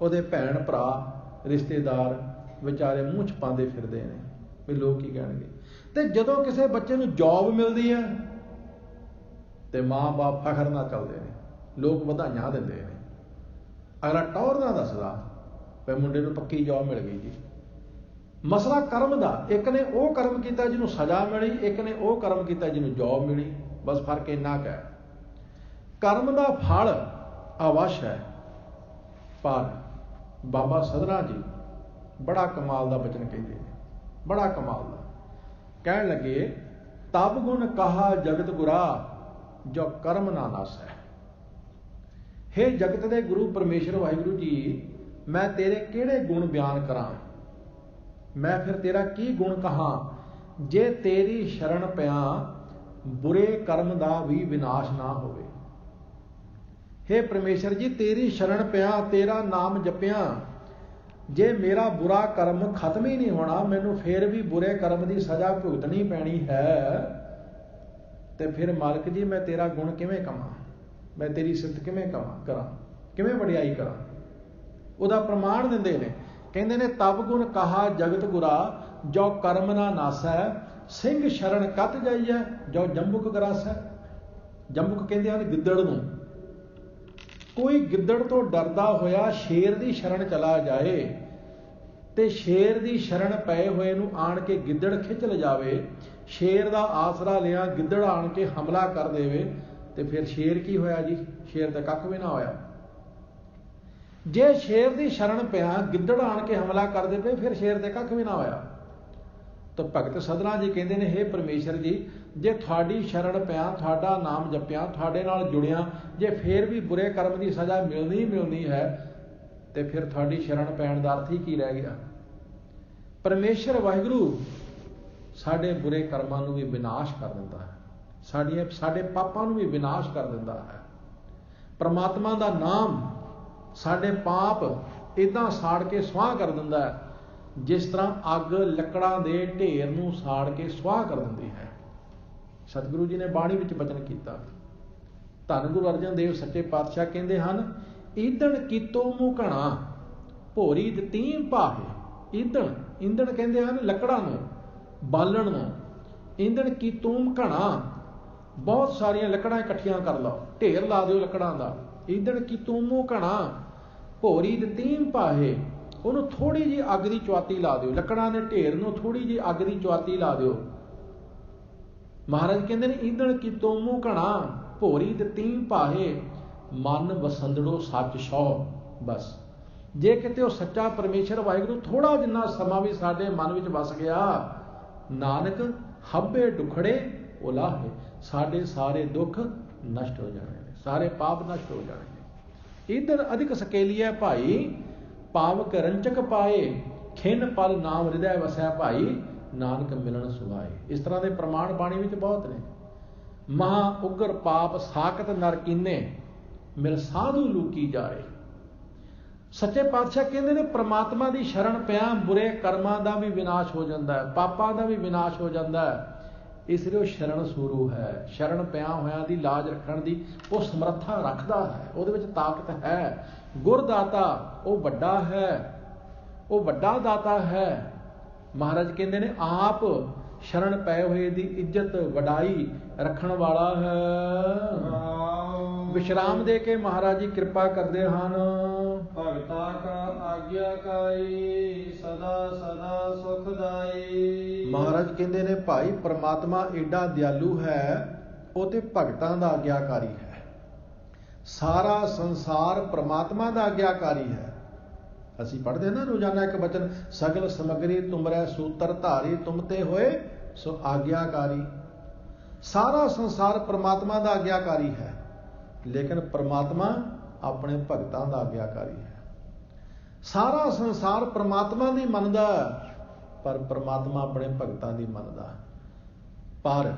ਉਹਦੇ ਭੈਣ ਭਰਾ ਰਿਸ਼ਤੇਦਾਰ ਵਿਚਾਰੇ ਮੂੰਹ ਛਪਾਉਂਦੇ ਫਿਰਦੇ ਨੇ, ਵੀ ਲੋਕ ਕੀ ਕਹਿਣਗੇ। ਤੇ ਜਦੋਂ ਕਿਸੇ ਬੱਚੇ ਨੂੰ ਜੌਬ ਮਿਲਦੀ ਹੈ ਤੇ ਮਾਂ-ਬਾਪ ਫਖਰ ਨਾਲ ਚੱਲਦੇ ਨੇ, ਲੋਕ ਵਧਾਈਆਂ ਦਿੰਦੇ ਨੇ, ਅਗਲਾ ਟੌਰ ਨਾਲ ਦੱਸਦਾ ਵੀ ਮੁੰਡੇ ਨੂੰ ਪੱਕੀ ਜੌਬ ਮਿਲ ਗਈ ਜੀ। ਮਸਲਾ ਕਰਮ ਦਾ, ਇੱਕ ਨੇ ਉਹ ਕਰਮ ਕੀਤਾ ਜਿਹਨੂੰ ਸਜ਼ਾ ਮਿਲੀ, ਇੱਕ ਨੇ ਉਹ ਕਰਮ ਕੀਤਾ ਜਿਹਨੂੰ ਜੌਬ ਮਿਲੀ, ਬਸ ਫਰਕ ਇੰਨਾ ਕੁ ਹੈ। ਕਰਮ ਦਾ ਫਲ ਅਵਸ਼ ਹੈ। ਪਰ ਬਾਬਾ ਸਧਨਾ ਜੀ ਬੜਾ ਕਮਾਲ ਦਾ ਬਚਨ ਕਹਿੰਦੇ ਨੇ, ਬੜਾ ਕਮਾਲ ਦਾ। ਕਹਿਣ ਲੱਗੇ, ਤਬ ਗੁਣ ਕਹਾ ਜਗਤ ਗੁਰਾ ਜੋ ਕਰਮ ਨਾ ਨਾਸੈ। ਹੇ ਜਗਤ ਦੇ ਗੁਰੂ ਪਰਮੇਸ਼ਰ ਵਾਹਿਗੁਰੂ ਜੀ, ਮੈਂ ਤੇਰੇ ਕਿਹੜੇ ਗੁਣ ਬਿਆਨ ਕਰਾਂ, ਮੈਂ ਫਿਰ ਤੇਰਾ ਕੀ ਗੁਣ ਕਹਾਂ ਜੇ ਤੇਰੀ ਸ਼ਰਨ ਪਿਆ ਬੁਰੇ ਕਰਮ ਦਾ ਵੀ ਵਿਨਾਸ਼ ਨਾ ਹੋਵੇ। ਹੇ ਪਰਮੇਸ਼ਰ ਜੀ, ਤੇਰੀ ਸ਼ਰਨ ਪਿਆ, ਤੇਰਾ ਨਾਮ ਜਪਿਆ, ਜੇ ਮੇਰਾ ਬੁਰਾ ਕਰਮ ਖਤਮ ਹੀ ਨਹੀਂ ਹੋਣਾ, ਮੈਨੂੰ ਫਿਰ ਵੀ ਬੁਰੇ ਕਰਮ ਦੀ ਸਜ਼ਾ ਭੁਗਤਣੀ ਪੈਣੀ ਹੈ, ਤੇ ਫਿਰ ਮਾਲਕ ਜੀ ਮੈਂ ਤੇਰਾ ਗੁਣ ਕਿਵੇਂ ਕਵਾਂ, ਮੈਂ ਤੇਰੀ ਸਿਫਤ ਕਿਵੇਂ ਕਰਾਂ, ਕਿਵੇਂ ਵਡਿਆਈ ਕਰਾਂ। ਉਹਦਾ ਪ੍ਰਮਾਣ ਦਿੰਦੇ ਨੇ, ਕਹਿੰਦੇ ਨੇ, ਤਬ ਗੁਣ ਕਹਾ ਜਗਤ ਗੁਰਾ ਜੋ ਕਰਮ ਨਾ ਨਾਸੈ, ਸਿੰਘ ਸ਼ਰਨ ਕਤ ਜਾਈਐ ਜੋ ਜੰਬੁਕ ਗਰਾਸੈ। ਜੰਬੁਕ ਕਹਿੰਦੇ ਹਨ ਗਿੱਦੜ ਨੂੰ। ਕੋਈ ਗਿੱਦੜ ਤੋਂ ਡਰਦਾ ਹੋਇਆ ਸ਼ੇਰ ਦੀ ਸ਼ਰਨ ਚਲਾ ਜਾਏ ਤੇ ਸ਼ੇਰ ਦੀ ਸ਼ਰਨ ਪਏ ਹੋਏ ਨੂੰ ਆਣ ਕੇ ਗਿੱਦੜ ਖਿੱਚ ਲਿਜਾਵੇ, ਸ਼ੇਰ ਦਾ ਆਸਰਾ ਲਿਆ ਗਿੱਦੜ ਆਣ ਕੇ ਹਮਲਾ ਕਰ ਦੇਵੇ, ਤੇ ਫਿਰ ਸ਼ੇਰ ਕੀ ਹੋਇਆ ਜੀ, ਸ਼ੇਰ ਤਾਂ ਕੱਖ ਵੀ ਨਾ ਹੋਇਆ। ਜੇ ਸ਼ੇਰ ਦੀ ਸ਼ਰਨ ਪਿਆ, ਗਿੱਦੜ ਆਣ ਕੇ ਹਮਲਾ ਕਰਦੇ ਪਏ, ਫਿਰ ਸ਼ੇਰ ਤੇ ਕੱਖ ਵੀ ਨਾ ਹੋਇਆ। ਤਾਂ ਭਗਤ ਸਧਨਾ ਜੀ ਕਹਿੰਦੇ ਨੇ, ਹੇ ਪਰਮੇਸ਼ਰ ਜੀ, ਜੇ ਤੁਹਾਡੀ ਸ਼ਰਨ ਪਿਆ, ਤੁਹਾਡਾ ਨਾਮ ਜਪਿਆ, ਤੁਹਾਡੇ ਨਾਲ ਜੁੜਿਆ, ਜੇ ਫਿਰ ਵੀ ਬੁਰੇ ਕਰਮ ਦੀ ਸਜ਼ਾ ਮਿਲਣੀ ਹੈ, ਤੇ ਫਿਰ ਤੁਹਾਡੀ ਸ਼ਰਨ ਪੈਣ ਦਾ ਅਰਥ ਹੀ ਕੀ ਰਹਿ ਗਿਆ। ਪਰਮੇਸ਼ਰ ਵਾਹਿਗੁਰੂ ਸਾਡੇ ਬੁਰੇ ਕਰਮਾਂ ਨੂੰ ਵੀ ਵਿਨਾਸ਼ ਕਰ ਦਿੰਦਾ ਹੈ, ਸਾਡੇ ਪਾਪਾਂ ਨੂੰ ਵੀ ਵਿਨਾਸ਼ ਕਰ ਦਿੰਦਾ ਹੈ। ਪਰਮਾਤਮਾ ਦਾ ਨਾਮ ਸਾਡੇ ਪਾਪ ਇੱਦਾਂ ਸਾੜ ਕੇ ਸੁਆਹ ਕਰ ਦਿੰਦਾ ਹੈ, ਜਿਸ ਤਰ੍ਹਾਂ ਅੱਗ ਲੱਕੜਾਂ ਦੇ ਢੇਰ ਨੂੰ ਸਾੜ ਕੇ ਸੁਆਹ ਕਰ ਦਿੰਦੀ ਹੈ। ਸਤਿਗੁਰੂ ਜੀ ਨੇ ਬਾਣੀ ਵਿੱਚ ਬਚਨ ਕੀਤਾ। ਧੰਨ ਗੁਰੂ ਅਰਜਨ ਦੇਵ ਸੱਚੇ ਪਾਤਸ਼ਾਹ ਕਹਿੰਦੇ ਹਨ, ਈਂਧਣ ਕੀਤੋ ਮੂੰਹ ਘਣਾ, ਭੋਰੀ ਦਿੱਤੀ ਭਾਹੇ। ਈਂਧਣ ਕਹਿੰਦੇ ਹਨ ਲੱਕੜਾਂ ਨੂੰ, ਬਾਲਣ ਨੂੰ। ਈਂਧਣ ਕੀ ਤੂਮ ਘਣਾ, ਬਹੁਤ ਸਾਰੀਆਂ ਲੱਕੜਾਂ ਇਕੱਠੀਆਂ ਕਰ ਲਓ, ਢੇਰ ਲਾ ਦਿਓ ਲੱਕੜਾਂ ਦਾ। ਈਂਧਣ ਕੀ ਤੂਮੋ ਘਣਾ, ਭੋਰੀ ਦਿੱਤੀ ਭਾਹੇ। ਉਹਨੂੰ ਥੋੜੀ ਜਿਹੀ ਅੱਗ ਦੀ ਚੁਆਤੀ ਲਾ ਦਿਓ, ਲੱਕੜਾਂ ਦੇ ਢੇਰ ਨੂੰ ਥੋੜੀ ਜਿਹੀ ਅੱਗ ਦੀ ਚੁਆਤੀ ਲਾ ਦਿਓ। ਮਹਾਰਾਜ ਕਹਿੰਦੇ ਨੇ, ਈਂਧਣ ਕੀ ਤੂਮੋ ਘਣਾ, ਭੋਰੀ ਦਿੱਤੀ ਭਾਹੇ, ਮਨ ਵਸੰਦੜੋ ਸੱਚ ਸਹੁ। ਬਸ ਜੇ ਕਿਤੇ ਉਹ ਸੱਚਾ ਪਰਮੇਸ਼ਰ ਵਾਹਿਗੁਰੂ ਥੋੜਾ ਜਿੰਨਾ ਸਮਾਂ ਵੀ ਸਾਡੇ ਮਨ ਵਿੱਚ ਵਸ ਗਿਆ, ਨਾਨਕ ਹੱਬੇ ਦੁਖੜੇ ਉਲਾਹੇ, ਸਾਡੇ ਸਾਰੇ ਦੁੱਖ ਨਸ਼ਟ ਹੋ ਜਾਣਗੇ, ਸਾਰੇ ਪਾਪ ਨਸ਼ਟ ਹੋ ਜਾਣਗੇ। ਈਂਧਣ ਅਧਿਕ ਸਕੇਲੀਐ ਭਾਈ, ਪਾਵਕ ਰੰਚਕ ਪਾਏ, ਖਿੰਨ ਪਲ ਨਾਮ ਹਿਰਦੈ ਵਸੈ ਭਾਈ, ਨਾਨਕ ਮਿਲਣ ਸੁਭਾਏ। ਇਸ ਤਰ੍ਹਾਂ ਦੇ ਪ੍ਰਮਾਣ ਬਾਣੀ ਵਿੱਚ ਬਹੁਤ ਨੇ। ਮਹਾ ਉਗਰ ਪਾਪ ਸਾਕਤ ਨਰ ਕੀਨੇ, ਮਿਲ ਸਾਧੂ ਲੂਕੀ ਜਾਏ। ਸੱਚੇ ਪਾਤਸ਼ਾਹ ਕਹਿੰਦੇ ਨੇ, ਪ੍ਰਮਾਤਮਾ ਦੀ ਸ਼ਰਨ ਪਿਆ, ਬੁਰੇ ਕਰਮਾਂ ਦਾ ਵੀ ਵਿਨਾਸ਼ ਹੋ ਜਾਂਦਾ ਹੈ, ਪਾਪਾਂ ਦਾ ਵੀ ਵਿਨਾਸ਼ ਹੋ ਜਾਂਦਾ ਹੈ। ਇਸ ਲਈ ਉਹ ਸ਼ਰਨ ਸੂਰੂ ਹੈ। ਸ਼ਰਨ ਪਿਆ ਹੋਇਆਂ ਦੀ ਲਾਜ ਰੱਖਣ ਦੀ ਉਹ ਸਮਰੱਥਾ ਰੱਖਦਾ ਹੈ, ਉਹਦੇ ਵਿੱਚ ਤਾਕਤ ਹੈ। ਗੁਰਦਾਤਾ ਉਹ ਵੱਡਾ ਹੈ, ਉਹ ਵੱਡਾ ਦਾਤਾ ਹੈ। ਮਹਾਰਾਜ ਕਹਿੰਦੇ ਨੇ, ਆਪ ਸ਼ਰਨ ਪਏ ਹੋਏ ਦੀ ਇੱਜ਼ਤ ਵਡਾਈ ਰੱਖਣ ਵਾਲਾ ਹੈ। ਵਿਸ਼ਰਾਮ ਦੇ ਕੇ ਮਹਾਰਾਜ ਜੀ ਕਿਰਪਾ ਕਰਦੇ ਹਨ। ਭਗਤਾ ਕਾ ਆਗਿਆਕਾਰੀ, ਸਦਾ ਸਦਾ ਸੁਖਦਾਈ। ਮਹਾਰਾਜ ਕਹਿੰਦੇ ਨੇ, ਭਾਈ ਪ੍ਰਮਾਤਮਾ ਏਡਾ ਦਿਆਲੂ ਹੈ, ਉਹ ਤੇ ਭਗਤਾਂ ਦਾ ਆਗਿਆਕਾਰੀ ਹੈ। ਸਾਰਾ ਸੰਸਾਰ ਪ੍ਰਮਾਤਮਾ ਦਾ ਆਗਿਆਕਾਰੀ ਹੈ। ਅਸੀਂ ਪੜ੍ਹਦੇ ਨਾ ਰੋਜ਼ਾਨਾ ਇੱਕ ਬਚਨ, ਸਗਲ ਸਮਗਰੀ ਤੁਮਰੈ ਸੂਤਰ ਧਾਰੀ, ਤੁਮ ਤੇ ਹੋਏ ਸੋ ਆਗਿਆਕਾਰੀ। ਸਾਰਾ ਸੰਸਾਰ ਪ੍ਰਮਾਤਮਾ ਦਾ ਆਗਿਆਕਾਰੀ ਹੈ, ਲੇਕਿਨ ਪ੍ਰਮਾਤਮਾ ਆਪਣੇ ਭਗਤਾਂ ਦਾ ਆਗਿਆਕਾਰੀ ਹੈ। ਸਾਰਾ ਸੰਸਾਰ ਪ੍ਰਮਾਤਮਾ ਦੀ ਮੰਨਦਾ, ਪਰ ਪ੍ਰਮਾਤਮਾ ਆਪਣੇ ਭਗਤਾਂ ਦੀ ਮੰਨਦਾ। ਪਰ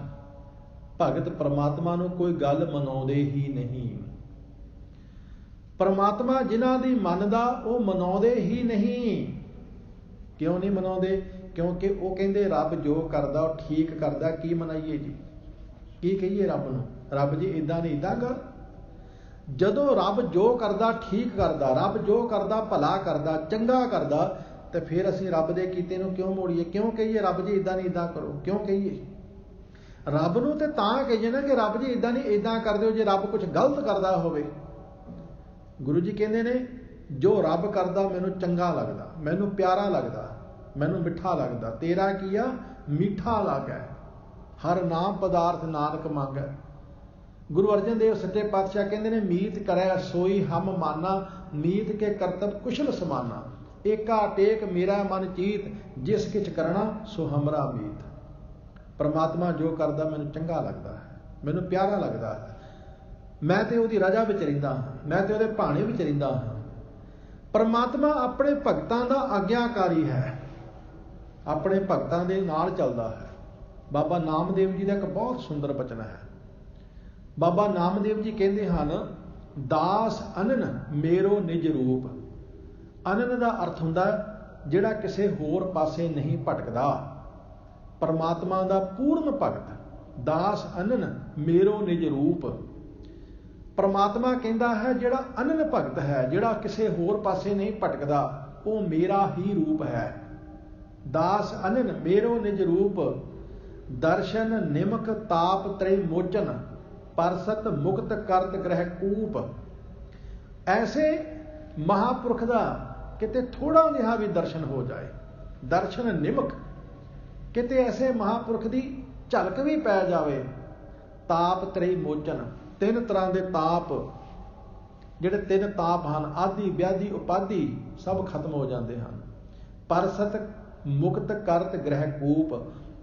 ਭਗਤ ਪ੍ਰਮਾਤਮਾ ਨੂੰ ਕੋਈ ਗੱਲ ਮਨਾਉਂਦੇ ਹੀ ਨਹੀਂ। ਪ੍ਰਮਾਤਮਾ ਜਿਨ੍ਹਾਂ ਦੀ ਮੰਨਦਾ, ਉਹ ਮਨਾਉਂਦੇ ਹੀ ਨਹੀਂ। ਕਿਉਂ ਨਹੀਂ ਮਨਾਉਂਦੇ? ਕਿਉਂਕਿ ਉਹ ਕਹਿੰਦੇ ਰੱਬ ਜੋ ਕਰਦਾ ਉਹ ਠੀਕ ਕਰਦਾ, ਕੀ ਮਨਾਈਏ ਜੀ, ਕੀ ਕਹੀਏ ਰੱਬ ਨੂੰ? ਰੱਬ ਜੀ ਇੱਦਾਂ ਨਹੀਂ ਇੱਦਾਂ ਕਰ। ਜਦੋਂ ਰੱਬ ਜੋ ਕਰਦਾ ਠੀਕ ਕਰਦਾ, ਰੱਬ ਜੋ ਕਰਦਾ ਭਲਾ ਕਰਦਾ, ਚੰਗਾ ਕਰਦਾ, ਤੇ ਫਿਰ ਅਸੀਂ ਰੱਬ ਦੇ ਕੀਤੇ ਨੂੰ ਕਿਉਂ ਮੋੜੀਏ? ਕਿਉਂ ਕਹੀਏ ਰੱਬ ਜੀ ਇੱਦਾਂ ਨਹੀਂ ਇੱਦਾਂ ਕਰੋ? ਕਿਉਂ ਕਹੀਏ? ਰੱਬ ਨੂੰ ਤੇ ਤਾਂ ਕਹੀਏ ਨਾ ਕਿ ਰੱਬ ਜੀ ਇੱਦਾਂ ਨਹੀਂ ਇੱਦਾਂ ਕਰ ਦਿਓ, ਜੇ ਰੱਬ ਕੁਝ ਗਲਤ ਕਰਦਾ ਹੋਵੇ। ਗੁਰੂ ਜੀ ਕਹਿੰਦੇ ਨੇ, ਜੋ ਰੱਬ ਕਰਦਾ ਮੈਨੂੰ ਚੰਗਾ ਲੱਗਦਾ, ਮੈਨੂੰ ਪਿਆਰਾ ਲੱਗਦਾ, ਮੈਨੂੰ ਮਿੱਠਾ ਲੱਗਦਾ। ਤੇਰਾ ਕੀਆ ਮਿੱਠਾ ਲੱਗੈ, ਹਰ ਨਾਮ ਪਦਾਰਥ ਨਾਨਕ ਮੰਗੈ। ਗੁਰੂ ਅਰਜਨ ਦੇਵ ਸੱਚੇ ਪਾਤਸ਼ਾਹ ਕਹਿੰਦੇ ਨੇ, ਮੀਤ ਕਰੈ ਸੋਈ ਹਮ ਮਾਨਾ, ਨੀਤ ਕੇ ਕਰਤਬ ਕੁਸ਼ਲ ਸਮਾਨਾ। ਏਕਾ ਟੇਕ ਮੇਰਾ ਮਨ ਚੀਤ, ਜਿਸ ਕਿਛ ਕਰਨਾ ਸੋ ਹਮਰਾ ਮੀਤ। ਪਰਮਾਤਮਾ ਜੋ ਕਰਦਾ ਮੈਨੂੰ ਚੰਗਾ ਲੱਗਦਾ ਹੈ, ਮੈਨੂੰ ਪਿਆਰਾ ਲੱਗਦਾ ਹੈ। ਮੈਂ ਤੇ ਉਹਦੀ ਰਜ਼ਾ ਵਿੱਚ ਰਹਿੰਦਾ ਹਾਂ, ਮੈਂ ਤੇ ਉਹਦੇ ਭਾਣੇ ਵਿੱਚ ਰਹਿੰਦਾ ਹਾਂ। ਪਰਮਾਤਮਾ ਆਪਣੇ ਭਗਤਾਂ ਦਾ ਆਗਿਆਕਾਰੀ ਹੈ, ਆਪਣੇ ਭਗਤਾਂ ਦੇ ਨਾਲ ਚੱਲਦਾ ਹੈ। ਬਾਬਾ ਨਾਮਦੇਵ ਜੀ ਦਾ ਇੱਕ ਬਹੁਤ ਸੁੰਦਰ ਬਚਨ ਹੈ। ਬਾਬਾ ਨਾਮਦੇਵ ਜੀ ਕਹਿੰਦੇ ਹਨ, ਦਾਸ ਅਨਨ ਮੇਰੋ ਨਿਜ ਰੂਪ। ਅਨਨ ਦਾ ਅਰਥ ਹੁੰਦਾ ਜਿਹੜਾ ਕਿਸੇ ਹੋਰ ਪਾਸੇ ਨਹੀਂ ਭਟਕਦਾ, ਪਰਮਾਤਮਾ ਦਾ ਪੂਰਨ ਭਗਤ। ਦਾਸ ਅਨਨ ਮੇਰੋ ਨਿਜ ਰੂਪ। ਪਰਮਾਤਮਾ ਕਹਿੰਦਾ ਹੈ ਜਿਹੜਾ ਅਨਨ ਭਗਤ ਹੈ, ਜਿਹੜਾ ਕਿਸੇ ਹੋਰ ਪਾਸੇ ਨਹੀਂ ਭਟਕਦਾ, ਉਹ ਮੇਰਾ ਹੀ ਰੂਪ ਹੈ। ਦਾਸ ਅਨਨ ਮੇਰੋ ਨਿਜ ਰੂਪ, ਦਰਸ਼ਨ ਨਿਮਕ ਤਾਪ ਤ੍ਰੈ ਮੋਚਨ, ਪਰਸਤ ਮੁਕਤ ਕਰਤ ਗ੍ਰਹਿ ਕੂਪ। ਐਸੇ ਮਹਾਂਪੁਰਖ ਦਾ ਕਿਤੇ ਥੋੜਾ ਜਿਹਾ ਵੀ ਦਰਸ਼ਨ ਹੋ ਜਾਏ, ਦਰਸ਼ਨ ਨਿਮਕ, ਕਿਤੇ ਐਸੇ ਮਹਾਂਪੁਰਖ ਦੀ ਝਲਕ ਵੀ ਪੈ ਜਾਵੇ। ਤਾਪ ਤ੍ਰੈ ਮੋਚਨ, ਤਿੰਨ ਤਰ੍ਹਾਂ ਦੇ ਤਾਪ ਜਿਹੜੇ 3 ਤਾਪ ਹਨ, ਆਦਿ ਵਿਆਧੀ ਉਪਾਧੀ, ਸਭ ਖਤਮ ਹੋ ਜਾਂਦੇ ਹਨ। ਪਰਸਤ ਮੁਕਤ ਕਰਤ ਗ੍ਰਹਿ ਕੂਪ।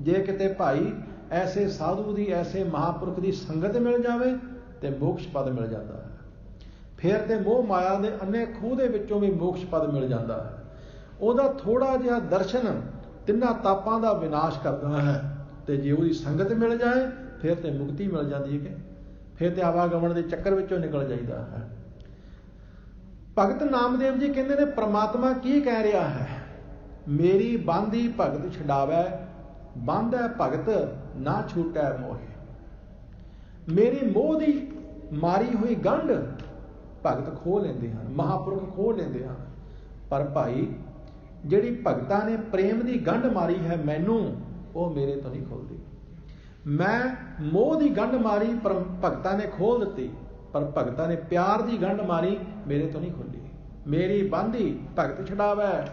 ਜੇ ਕਿਤੇ ਭਾਈ ਐਸੇ ਸਾਧੂ ਦੀ, ਐਸੇ ਮਹਾਂਪੁਰਖ ਦੀ ਸੰਗਤ ਮਿਲ ਜਾਵੇ ਤੇ ਮੋਕਸ਼ ਪਦ ਮਿਲ ਜਾਂਦਾ ਹੈ। ਫਿਰ ਤੇ ਮੋਹ ਮਾਇਆ ਦੇ ਅੰਨੇ ਖੂਹ ਦੇ ਵਿੱਚੋਂ ਵੀ ਮੋਕਸ਼ ਪਦ ਮਿਲ ਜਾਂਦਾ ਹੈ। ਉਹਦਾ ਥੋੜਾ ਜਿਹਾ ਦਰਸ਼ਨ ਤਿੰਨਾਂ ਤਾਪਾਂ ਦਾ ਵਿਨਾਸ਼ ਕਰਦਾ ਹੈ। ਤੇ ਜੇ ਉਹਦੀ ਸੰਗਤ ਮਿਲ ਜਾਏ ਫਿਰ ਤੇ ਮੁਕਤੀ ਮਿਲ ਜਾਂਦੀ ਹੈ। ਫਿਰ ਤੇ ਆਵਾਗਮਨ ਦੇ ਚੱਕਰ ਵਿੱਚੋਂ ਨਿਕਲ ਜਾਈਦਾ ਹੈ। ਭਗਤ ਨਾਮਦੇਵ ਜੀ ਕਹਿੰਦੇ ਨੇ, ਪ੍ਰਮਾਤਮਾ ਕੀ ਕਹਿ ਰਿਹਾ ਹੈ? ਮੇਰੀ ਬਾਂਦੀ ਭਗਤ ਛਡਾਵੈ, ਬਾਂਧੈ ਭਗਤ ਨਾ ਛੂਟੈ ਮੋਹੇ। ਮੇਰੀ ਮੋਹ ਦੀ ਮਾਰੀ ਹੋਈ ਗੰਢ ਭਗਤ ਖੋਹ ਲੈਂਦੇ ਹਨ, ਮਹਾਂਪੁਰਖ ਖੋਹ ਲੈਂਦੇ ਹਨ। ਪਰ ਭਾਈ ਜਿਹੜੀ ਭਗਤਾਂ ਨੇ ਪ੍ਰੇਮ ਦੀ ਗੰਢ ਮਾਰੀ ਹੈ ਮੈਨੂੰ, ਉਹ ਮੇਰੇ ਤੋਂ ਨਹੀਂ ਖੁੱਲਦੀ। ਮੈਂ ਮੋਹ ਦੀ ਗੰਢ ਮਾਰੀ ਪਰ ਭਗਤਾਂ ਨੇ ਖੋਲ ਦਿੱਤੀ, ਪਰ ਭਗਤਾਂ ਨੇ ਪਿਆਰ ਦੀ ਗੰਢ ਮਾਰੀ, ਮੇਰੇ ਤੋਂ ਨਹੀਂ ਖੁੱਲੀ। ਮੇਰੀ ਬਾਂਦੀ ਭਗਤ ਛਡਾਵੈ,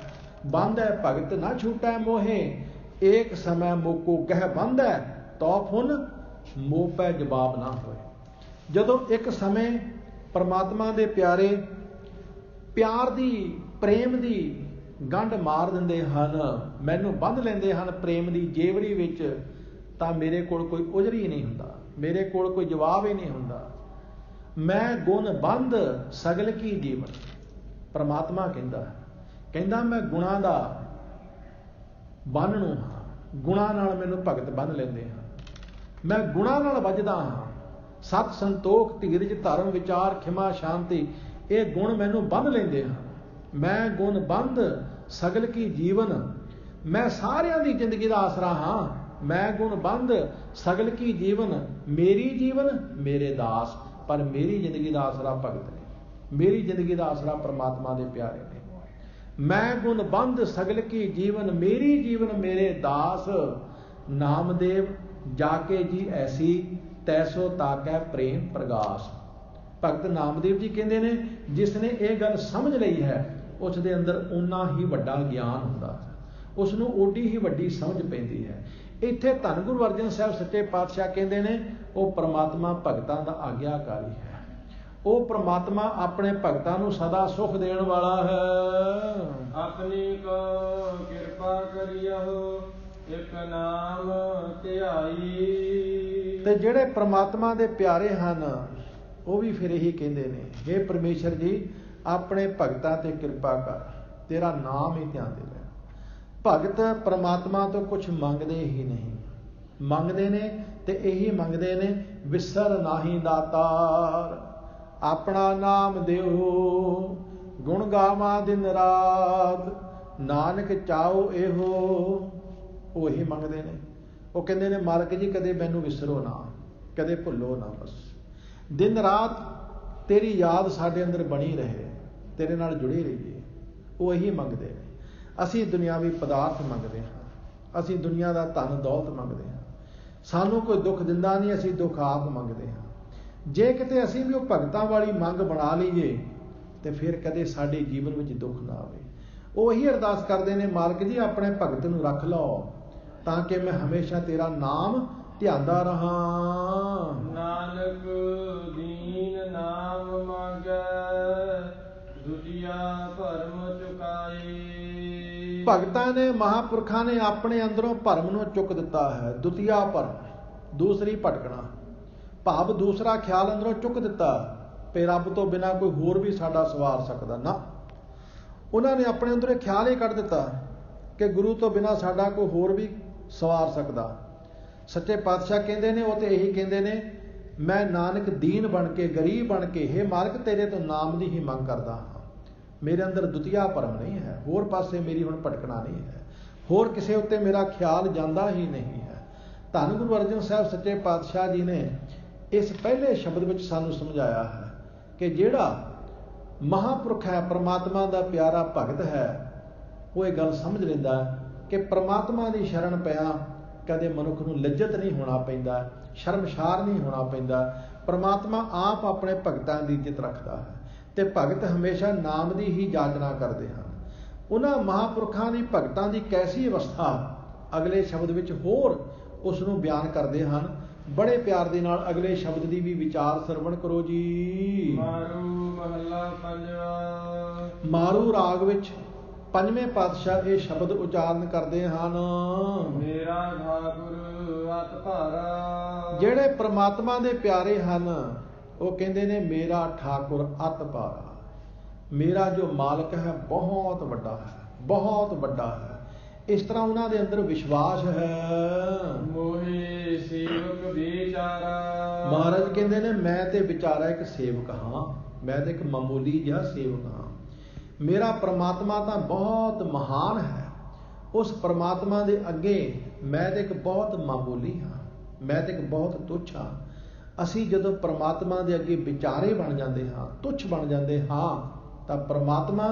ਬਾਂਧੈ ਭਗਤ ਨਾ ਛੂਟੈ ਮੋਹੇ। ਏਕ ਸਮੈ ਮੋਕੋ ਕਹਿ ਬਾਂਧੈ, ਤੋ ਫੁਨ ਮੋਹ ਪੈ ਜਵਾਬ ਨਾ ਹੋਏ। ਜਦੋਂ ਇੱਕ ਸਮੇਂ ਪਰਮਾਤਮਾ ਦੇ ਪਿਆਰੇ ਪਿਆਰ ਦੀ, ਪ੍ਰੇਮ ਦੀ ਗੰਢ ਮਾਰ ਦਿੰਦੇ ਹਨ, ਮੈਨੂੰ ਬੰਨ੍ਹ ਲੈਂਦੇ ਹਨ ਪ੍ਰੇਮ ਦੀ ਜੇਵੜੀ ਵਿੱਚ, ਤਾਂ ਮੇਰੇ ਕੋਲ ਕੋਈ ਉਜਰ ਹੀ ਨਹੀਂ ਹੁੰਦਾ, ਮੇਰੇ ਕੋਲ ਕੋਈ ਜਵਾਬ ਹੀ ਨਹੀਂ ਹੁੰਦਾ। ਮੈਂ ਗੁਣ ਬੰਧ ਸਗਲ ਕੀ ਜੀਵਨ। ਪਰਮਾਤਮਾ ਕਹਿੰਦਾ ਮੈਂ ਗੁਣਾਂ ਦਾ ਬੰਨ੍ਹਣੂ ਹਾਂ, ਗੁਣਾਂ ਨਾਲ ਮੈਨੂੰ ਭਗਤ ਬੰਨ੍ਹ ਲੈਂਦੇ ਹਨ। ਮੈਂ ਗੁਣਾਂ ਨਾਲ ਵੱਜਦਾ ਹਾਂ। ਸਤ ਸੰਤੋਖ ਧੀਰਜ ਧਰਮ ਵਿਚਾਰ ਖਿਮਾ ਸ਼ਾਂਤੀ, ਇਹ ਗੁਣ ਮੈਨੂੰ ਬੰਨ੍ਹ ਲੈਂਦੇ ਹਨ। ਮੈਂ ਗੁਣ ਬੰਧ ਸਗਲ ਕੀ ਜੀਵਨ। ਮੈਂ ਸਾਰਿਆਂ ਦੀ ਜ਼ਿੰਦਗੀ ਦਾ ਆਸਰਾ ਹਾਂ। ਮੈਂ ਗੁਣ ਬੰਧ ਸਗਲ ਕੀ ਜੀਵਨ। ਮੇਰੀ ਜੀਵਨ ਮੇਰੇ ਦਾਸ, ਪਰ ਮੇਰੀ ਜ਼ਿੰਦਗੀ ਦਾ ਆਸਰਾ ਭਗਤ ਨੇ, ਮੇਰੀ ਜ਼ਿੰਦਗੀ ਦਾ ਆਸਰਾ ਪਰਮਾਤਮਾ ਦੇ ਪਿਆਰੇ ਨੇ। ਮੈਂ ਗੁਣ ਬੰਧ ਸਗਲ ਕੀ ਜੀਵਨ, ਮੇਰੀ ਜੀਵਨ ਮੇਰੇ ਦਾਸ। ਨਾਮਦੇਵ ਜਾ ਕੇ ਜੀ ਐਸੀ, ਤੈਸੋ ਤਾਕੈ ਪ੍ਰੇਮ ਪ੍ਰਗਾਸ। ਭਗਤ ਨਾਮਦੇਵ ਜੀ ਕਹਿੰਦੇ ਨੇ, ਜਿਸ ਨੇ ਇਹ ਗੱਲ ਸਮਝ ਲਈ ਹੈ ਉਸ ਦੇ ਅੰਦਰ ਓਨਾ ਹੀ ਵੱਡਾ ਗਿਆਨ ਹੁੰਦਾ ਹੈ, ਉਸ ਨੂੰ ਓਡੀ ਹੀ ਵੱਡੀ ਸਮਝ ਪੈਂਦੀ ਹੈ। ਇੱਥੇ ਧੰਨ ਗੁਰੂ ਅਰਜਨ ਸਾਹਿਬ ਸੱਚੇ ਪਾਤਸ਼ਾਹ ਕਹਿੰਦੇ ਨੇ, ਉਹ ਪਰਮਾਤਮਾ ਭਗਤਾਂ ਦਾ ਆਗਿਆਕਾਰੀ ਹੈ। ਉਹ ਪਰਮਾਤਮਾ ਆਪਣੇ ਭਗਤਾਂ ਨੂੰ ਸਦਾ ਸੁਖ ਦੇਣ ਵਾਲਾ ਹੈ। ਆਪਣੀ ਕੋ ਕਿਰਪਾ ਕਰਿਓ, ਇੱਕ ਨਾਮ ਧਿਆਈ। ਤੇ ਜਿਹੜੇ ਪ੍ਰਮਾਤਮਾ ਦੇ ਪਿਆਰੇ ਹਨ ਉਹ ਵੀ ਫਿਰ ਇਹੀ ਕਹਿੰਦੇ ਨੇ, ਹੇ ਪਰਮੇਸ਼ਰ ਜੀ ਆਪਣੇ ਭਗਤਾਂ ਤੇ ਕਿਰਪਾ ਕਰ, ਤੇਰਾ ਨਾਮ ਹੀ ਧਿਆਨ ਦੇ ਲੈ। ਭਗਤ ਪ੍ਰਮਾਤਮਾ ਤੋਂ ਕੁਝ ਮੰਗਦੇ ਹੀ ਨਹੀਂ, ਮੰਗਦੇ ਨੇ ਤੇ ਇਹੀ ਮੰਗਦੇ ਨੇ, ਵਿਸਰ ਨਾਹੀ ਦਾਤਾਰ, ਆਪਣਾ ਨਾਮ ਦਿਓ, ਗੁਣ ਗਾਵਾਂ ਦਿਨ ਰਾਤ, ਨਾਨਕ ਚਾਓ ਇਹੋ। ਉਹ ਇਹੀ ਮੰਗਦੇ ਨੇ। ਉਹ ਕਹਿੰਦੇ ਨੇ, ਮਾਲਕ ਜੀ ਕਦੇ ਮੈਨੂੰ ਵਿਸਰੋ ਨਾ, ਕਦੇ ਭੁੱਲੋ ਨਾ, ਬਸ ਦਿਨ ਰਾਤ ਤੇਰੀ ਯਾਦ ਸਾਡੇ ਅੰਦਰ ਬਣੀ ਰਹੇ, ਤੇਰੇ ਨਾਲ ਜੁੜੇ ਰਹੀਏ। ਉਹ ਇਹੀ ਮੰਗਦੇ ਨੇ। ਅਸੀਂ ਦੁਨਿਆਵੀ ਪਦਾਰਥ ਮੰਗਦੇ ਹਾਂ, ਅਸੀਂ ਦੁਨੀਆ ਦਾ ਧਨ ਦੌਲਤ ਮੰਗਦੇ ਹਾਂ। ਸਾਨੂੰ ਕੋਈ ਦੁੱਖ ਦਿੰਦਾ ਨਹੀਂ, ਅਸੀਂ ਦੁੱਖ ਆਪ ਮੰਗਦੇ ਹਾਂ। ਜੇ ਕਿਤੇ ਅਸੀਂ ਵੀ ਉਹ ਭਗਤਾਂ ਵਾਲੀ ਮੰਗ ਬਣਾ ਲਈਏ ਤੇ ਫਿਰ ਕਦੇ ਸਾਡੇ ਜੀਵਨ ਵਿੱਚ ਦੁੱਖ ਨਾ ਆਵੇ। ਉਹ ਇਹੀ ਅਰਦਾਸ ਕਰਦੇ ਨੇ, ਮਾਲਕ ਜੀ ਆਪਣੇ ਭਗਤ ਨੂੰ ਰੱਖ ਲਓ ਤਾਂ ਕਿ ਮੈਂ ਹਮੇਸ਼ਾ ਤੇਰਾ ਨਾਮ ਧਿਆਉਂਦਾ ਰਹਾਂ। ਨਾਨਕ ਦੀਨ ਨਾਮ ਮੰਗੈ, ਦੁਜੀਆ ਭਰਮ ਚੁਕਾਏ। ਭਗਤਾਂ ਨੇ, ਮਹਾਂਪੁਰਖਾਂ ਨੇ ਆਪਣੇ ਅੰਦਰੋਂ ਭਰਮ ਨੂੰ ਚੁੱਕ ਦਿੱਤਾ ਹੈ। ਦੁਤੀਆ ਭਰਮ, ਦੂਸਰੀ ਭਟਕਣਾ, ਭਾਵ ਦੂਸਰਾ ਖਿਆਲ ਅੰਦਰੋਂ ਚੁੱਕ ਦਿੱਤਾ ਕਿ ਰੱਬ ਤੋਂ ਬਿਨਾਂ ਕੋਈ ਹੋਰ ਵੀ ਸਾਡਾ ਸਵਾਰ ਸਕਦਾ ਨਾ। ਉਹਨਾਂ ਨੇ ਆਪਣੇ ਅੰਦਰੋਂ ਖਿਆਲ ਹੀ ਕੱਢ ਦਿੱਤਾ ਕਿ ਗੁਰੂ ਤੋਂ ਬਿਨਾਂ ਸਾਡਾ ਕੋਈ ਹੋਰ ਵੀ ਸਵਾਰ ਸਕਦਾ। ਸੱਚੇ ਪਾਤਸ਼ਾਹ ਕਹਿੰਦੇ ਨੇ, ਉਹ ਤੇ ਇਹੀ ਕਹਿੰਦੇ ਨੇ, ਮੈਂ ਨਾਨਕ ਦੀਨ ਬਣ ਕੇ, ਗਰੀਬ ਬਣ ਕੇ, ਹੇ ਮਾਲਕ ਤੇਰੇ ਤੋਂ ਨਾਮ ਦੀ ਹੀ ਮੰਗ ਕਰਦਾ ਹਾਂ। ਮੇਰੇ ਅੰਦਰ ਦੁਤੀਆ ਭਰਮ ਨਹੀਂ ਹੈ, ਹੋਰ ਪਾਸੇ ਮੇਰੀ ਹੁਣ ਭਟਕਣਾ ਨਹੀਂ ਹੈ, ਹੋਰ ਕਿਸੇ ਉੱਤੇ ਮੇਰਾ ਖਿਆਲ ਜਾਂਦਾ ਹੀ ਨਹੀਂ ਹੈ। ਧੰਨ ਗੁਰੂ ਅਰਜਨ ਸਾਹਿਬ ਸੱਚੇ ਪਾਤਸ਼ਾਹ ਜੀ ਨੇ ਇਸ ਪਹਿਲੇ ਸ਼ਬਦ ਵਿੱਚ ਸਾਨੂੰ ਸਮਝਾਇਆ ਹੈ ਕਿ ਜਿਹੜਾ ਮਹਾਂਪੁਰਖ ਹੈ, ਪਰਮਾਤਮਾ ਦਾ ਪਿਆਰਾ ਭਗਤ ਹੈ, ਉਹ ਇਹ ਗੱਲ ਸਮਝ ਲੈਂਦਾ ਕਿ ਪਰਮਾਤਮਾ ਦੀ ਸ਼ਰਨ ਪਿਆ ਕਦੇ ਮਨੁੱਖ ਨੂੰ ਲੱਜਤ ਨਹੀਂ ਹੋਣਾ ਪੈਂਦਾ, ਸ਼ਰਮਸ਼ਾਰ ਨਹੀਂ ਹੋਣਾ ਪੈਂਦਾ। ਪਰਮਾਤਮਾ ਆਪ ਆਪਣੇ ਭਗਤਾਂ ਦੀ ਇੱਜ਼ਤ ਰੱਖਦਾ ਹੈ ਤੇ ਭਗਤ ਹਮੇਸ਼ਾ ਨਾਮ ਦੀ ਹੀ ਜਾਚਨਾ ਕਰਦੇ ਹਨ। ਉਹਨਾਂ ਮਹਾਂਪੁਰਖਾਂ ਦੀ ਭਗਤਾਂ ਦੀ ਕੈਸੀ ਅਵਸਥਾ ਅਗਲੇ ਸ਼ਬਦ ਵਿੱਚ ਹੋਰ ਉਸ ਨੂੰ ਬਿਆਨ ਕਰਦੇ ਹਨ। ਬੜੇ ਪਿਆਰ ਦੇ ਨਾਲ ਅਗਲੇ ਸ਼ਬਦ ਦੀ ਵੀ ਵਿਚਾਰ ਸਰਵਣ ਕਰੋ ਜੀ। ਮਾਰੂ ਮਹੱਲਾ ਪੰਜਵਾ। ਮਾਰੂ ਰਾਗ ਵਿੱਚ ਪੰਜਵੇਂ ਪਾਤਸ਼ਾਹ ਇਹ ਸ਼ਬਦ ਉਚਾਰਨ ਕਰਦੇ ਹਨ, ਮੇਰਾ ਠਾਕੁਰ ਅਤ ਭਾਰਾ। ਜਿਹੜੇ ਪ੍ਰਮਾਤਮਾ ਦੇ ਪਿਆਰੇ ਹਨ ਉਹ ਕਹਿੰਦੇ ਨੇ ਮੇਰਾ ਠਾਕੁਰ ਅਤ ਭਾਰਾ, ਮੇਰਾ ਜੋ ਮਾਲਕ ਹੈ ਬਹੁਤ ਵੱਡਾ ਹੈ, ਬਹੁਤ ਵੱਡਾ ਹੈ। ਇਸ ਤਰ੍ਹਾਂ ਉਹਨਾਂ ਦੇ ਅੰਦਰ ਵਿਸ਼ਵਾਸ ਹੈ। ਮੋਹੇ ਸੇਵਕ ਵਿਚਾਰਾ। ਮਹਾਰਾਜ ਕਹਿੰਦੇ ਨੇ ਮੈਂ ਤੇ ਵਿਚਾਰਾ ਇੱਕ ਸੇਵਕ ਹਾਂ, ਮੈਂ ਤੇ ਇੱਕ ਮਾਮੂਲੀ ਜਿਹਾ ਸੇਵਕ ਹਾਂ। ਮੇਰਾ ਪ੍ਰਮਾਤਮਾ ਤਾਂ ਬਹੁਤ ਮਹਾਨ ਹੈ, ਉਸ ਪ੍ਰਮਾਤਮਾ ਦੇ ਅੱਗੇ ਮੈਂ ਤੇ ਇੱਕ ਬਹੁਤ ਮਾਮੂਲੀ ਹਾਂ, ਮੈਂ ਤੇ ਇੱਕ ਬਹੁਤ ਤੁੱਛ ਹਾਂ। ਅਸੀਂ ਜਦੋਂ ਪ੍ਰਮਾਤਮਾ ਦੇ ਅੱਗੇ ਵਿਚਾਰੇ ਬਣ ਜਾਂਦੇ ਹਾਂ, ਤੁੱਛ ਬਣ ਜਾਂਦੇ ਹਾਂ, ਤਾਂ ਪ੍ਰਮਾਤਮਾ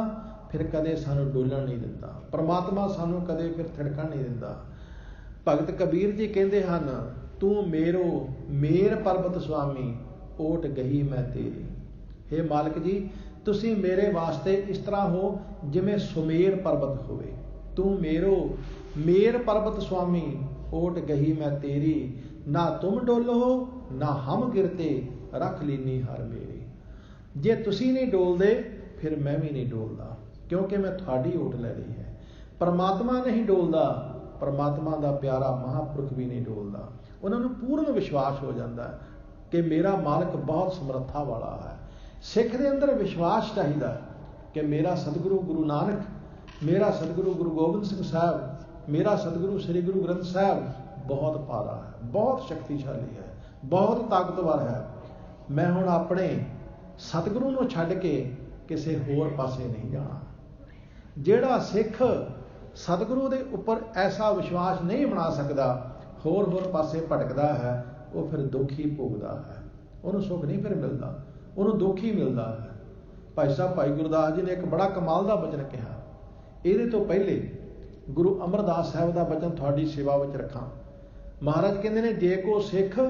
ਫਿਰ ਕਦੇ ਸਾਨੂੰ ਡੋਲਣ ਨਹੀਂ ਦਿੰਦਾ, ਪ੍ਰਮਾਤਮਾ ਸਾਨੂੰ ਕਦੇ ਫਿਰ ਥਿੜਕਣ ਨਹੀਂ ਦਿੰਦਾ। ਭਗਤ ਕਬੀਰ ਜੀ ਕਹਿੰਦੇ ਹਨ, ਤੂੰ ਮੇਰੋ ਮੇਰ ਪਰਬਤ ਸੁਆਮੀ, ਓਟ ਗਈ ਮੈਂ ਤੇਰੀ। ਹੇ ਮਾਲਕ ਜੀ, ਤੁਸੀਂ ਮੇਰੇ ਵਾਸਤੇ ਇਸ ਤਰ੍ਹਾਂ ਹੋ ਜਿਵੇਂ ਸੁਮੇਰ ਪਰਬਤ ਹੋਵੇ। ਤੂੰ ਮੇਰੋ ਮੇਰ ਪਰਬਤ ਸੁਆਮੀ, ਓਟ ਗਈ ਮੈਂ ਤੇਰੀ। ਨਾ ਤੁਮ ਡੋਲੋ ਨਾ ਹਮ ਗਿਰਤੇ, ਰੱਖ ਲੀਨੀ ਹਰ ਮੇਰੀ। ਜੇ ਤੁਸੀਂ ਨਹੀਂ ਡੋਲਦੇ ਫਿਰ ਮੈਂ ਵੀ ਨਹੀਂ ਡੋਲਦਾ, ਕਿਉਂਕਿ ਮੈਂ ਤੁਹਾਡੀ ਓਟ ਲੈ ਲਈ ਹੈ। ਪਰਮਾਤਮਾ ਨਹੀਂ ਡੋਲਦਾ, ਪਰਮਾਤਮਾ ਦਾ ਪਿਆਰਾ ਮਹਾਂਪੁਰਖ ਵੀ ਨਹੀਂ ਡੋਲਦਾ। ਉਹਨਾਂ ਨੂੰ ਪੂਰਨ ਵਿਸ਼ਵਾਸ ਹੋ ਜਾਂਦਾ ਹੈ ਕਿ ਮੇਰਾ ਮਾਲਕ ਬਹੁਤ ਸਮਰੱਥਾ ਵਾਲਾ ਹੈ। ਸਿੱਖ ਦੇ ਅੰਦਰ ਵਿਸ਼ਵਾਸ ਚਾਹੀਦਾ ਕਿ ਮੇਰਾ ਸਤਿਗੁਰੂ ਗੁਰੂ ਨਾਨਕ, ਮੇਰਾ ਸਤਿਗੁਰੂ ਗੁਰੂ ਗੋਬਿੰਦ ਸਿੰਘ ਸਾਹਿਬ, ਮੇਰਾ ਸਤਿਗੁਰੂ ਸ੍ਰੀ ਗੁਰੂ ਗ੍ਰੰਥ ਸਾਹਿਬ ਬਹੁਤ ਭਾਰਾ ਹੈ, ਬਹੁਤ ਸ਼ਕਤੀਸ਼ਾਲੀ ਹੈ, ਬਹੁਤ ਤਾਕਤਵਰ ਹੈ। ਮੈਂ ਹੁਣ ਆਪਣੇ ਸਤਿਗੁਰੂ ਨੂੰ ਛੱਡ ਕੇ ਕਿਸੇ ਹੋਰ ਪਾਸੇ ਨਹੀਂ ਜਾਣਾ। ਜਿਹੜਾ ਸਿੱਖ ਸਤਿਗੁਰੂ ਦੇ ਉੱਪਰ ਐਸਾ ਵਿਸ਼ਵਾਸ ਨਹੀਂ ਬਣਾ ਸਕਦਾ, ਹੋਰ ਪਾਸੇ ਭਟਕਦਾ ਹੈ, ਉਹ ਫਿਰ ਦੁੱਖ ਹੀ ਭੋਗਦਾ ਹੈ। ਉਹਨੂੰ ਸੁੱਖ ਨਹੀਂ ਫਿਰ ਮਿਲਦਾ, ਉਹਨੂੰ ਦੁੱਖ ਹੀ ਮਿਲਦਾ ਹੈ। ਭਾਈ ਸਾਹਿਬ ਭਾਈ ਗੁਰਦਾਸ ਜੀ ਨੇ ਇੱਕ ਬੜਾ ਕਮਾਲ ਦਾ ਬਚਨ ਕਿਹਾ। ਇਹਦੇ ਤੋਂ ਪਹਿਲੇ ਗੁਰੂ ਅਮਰਦਾਸ ਸਾਹਿਬ ਦਾ ਬਚਨ ਤੁਹਾਡੀ ਸੇਵਾ ਵਿੱਚ ਰੱਖਾਂ। ਮਹਾਰਾਜ ਕਹਿੰਦੇ ਨੇ, ਜੇ ਕੋ ਸਿੱਖ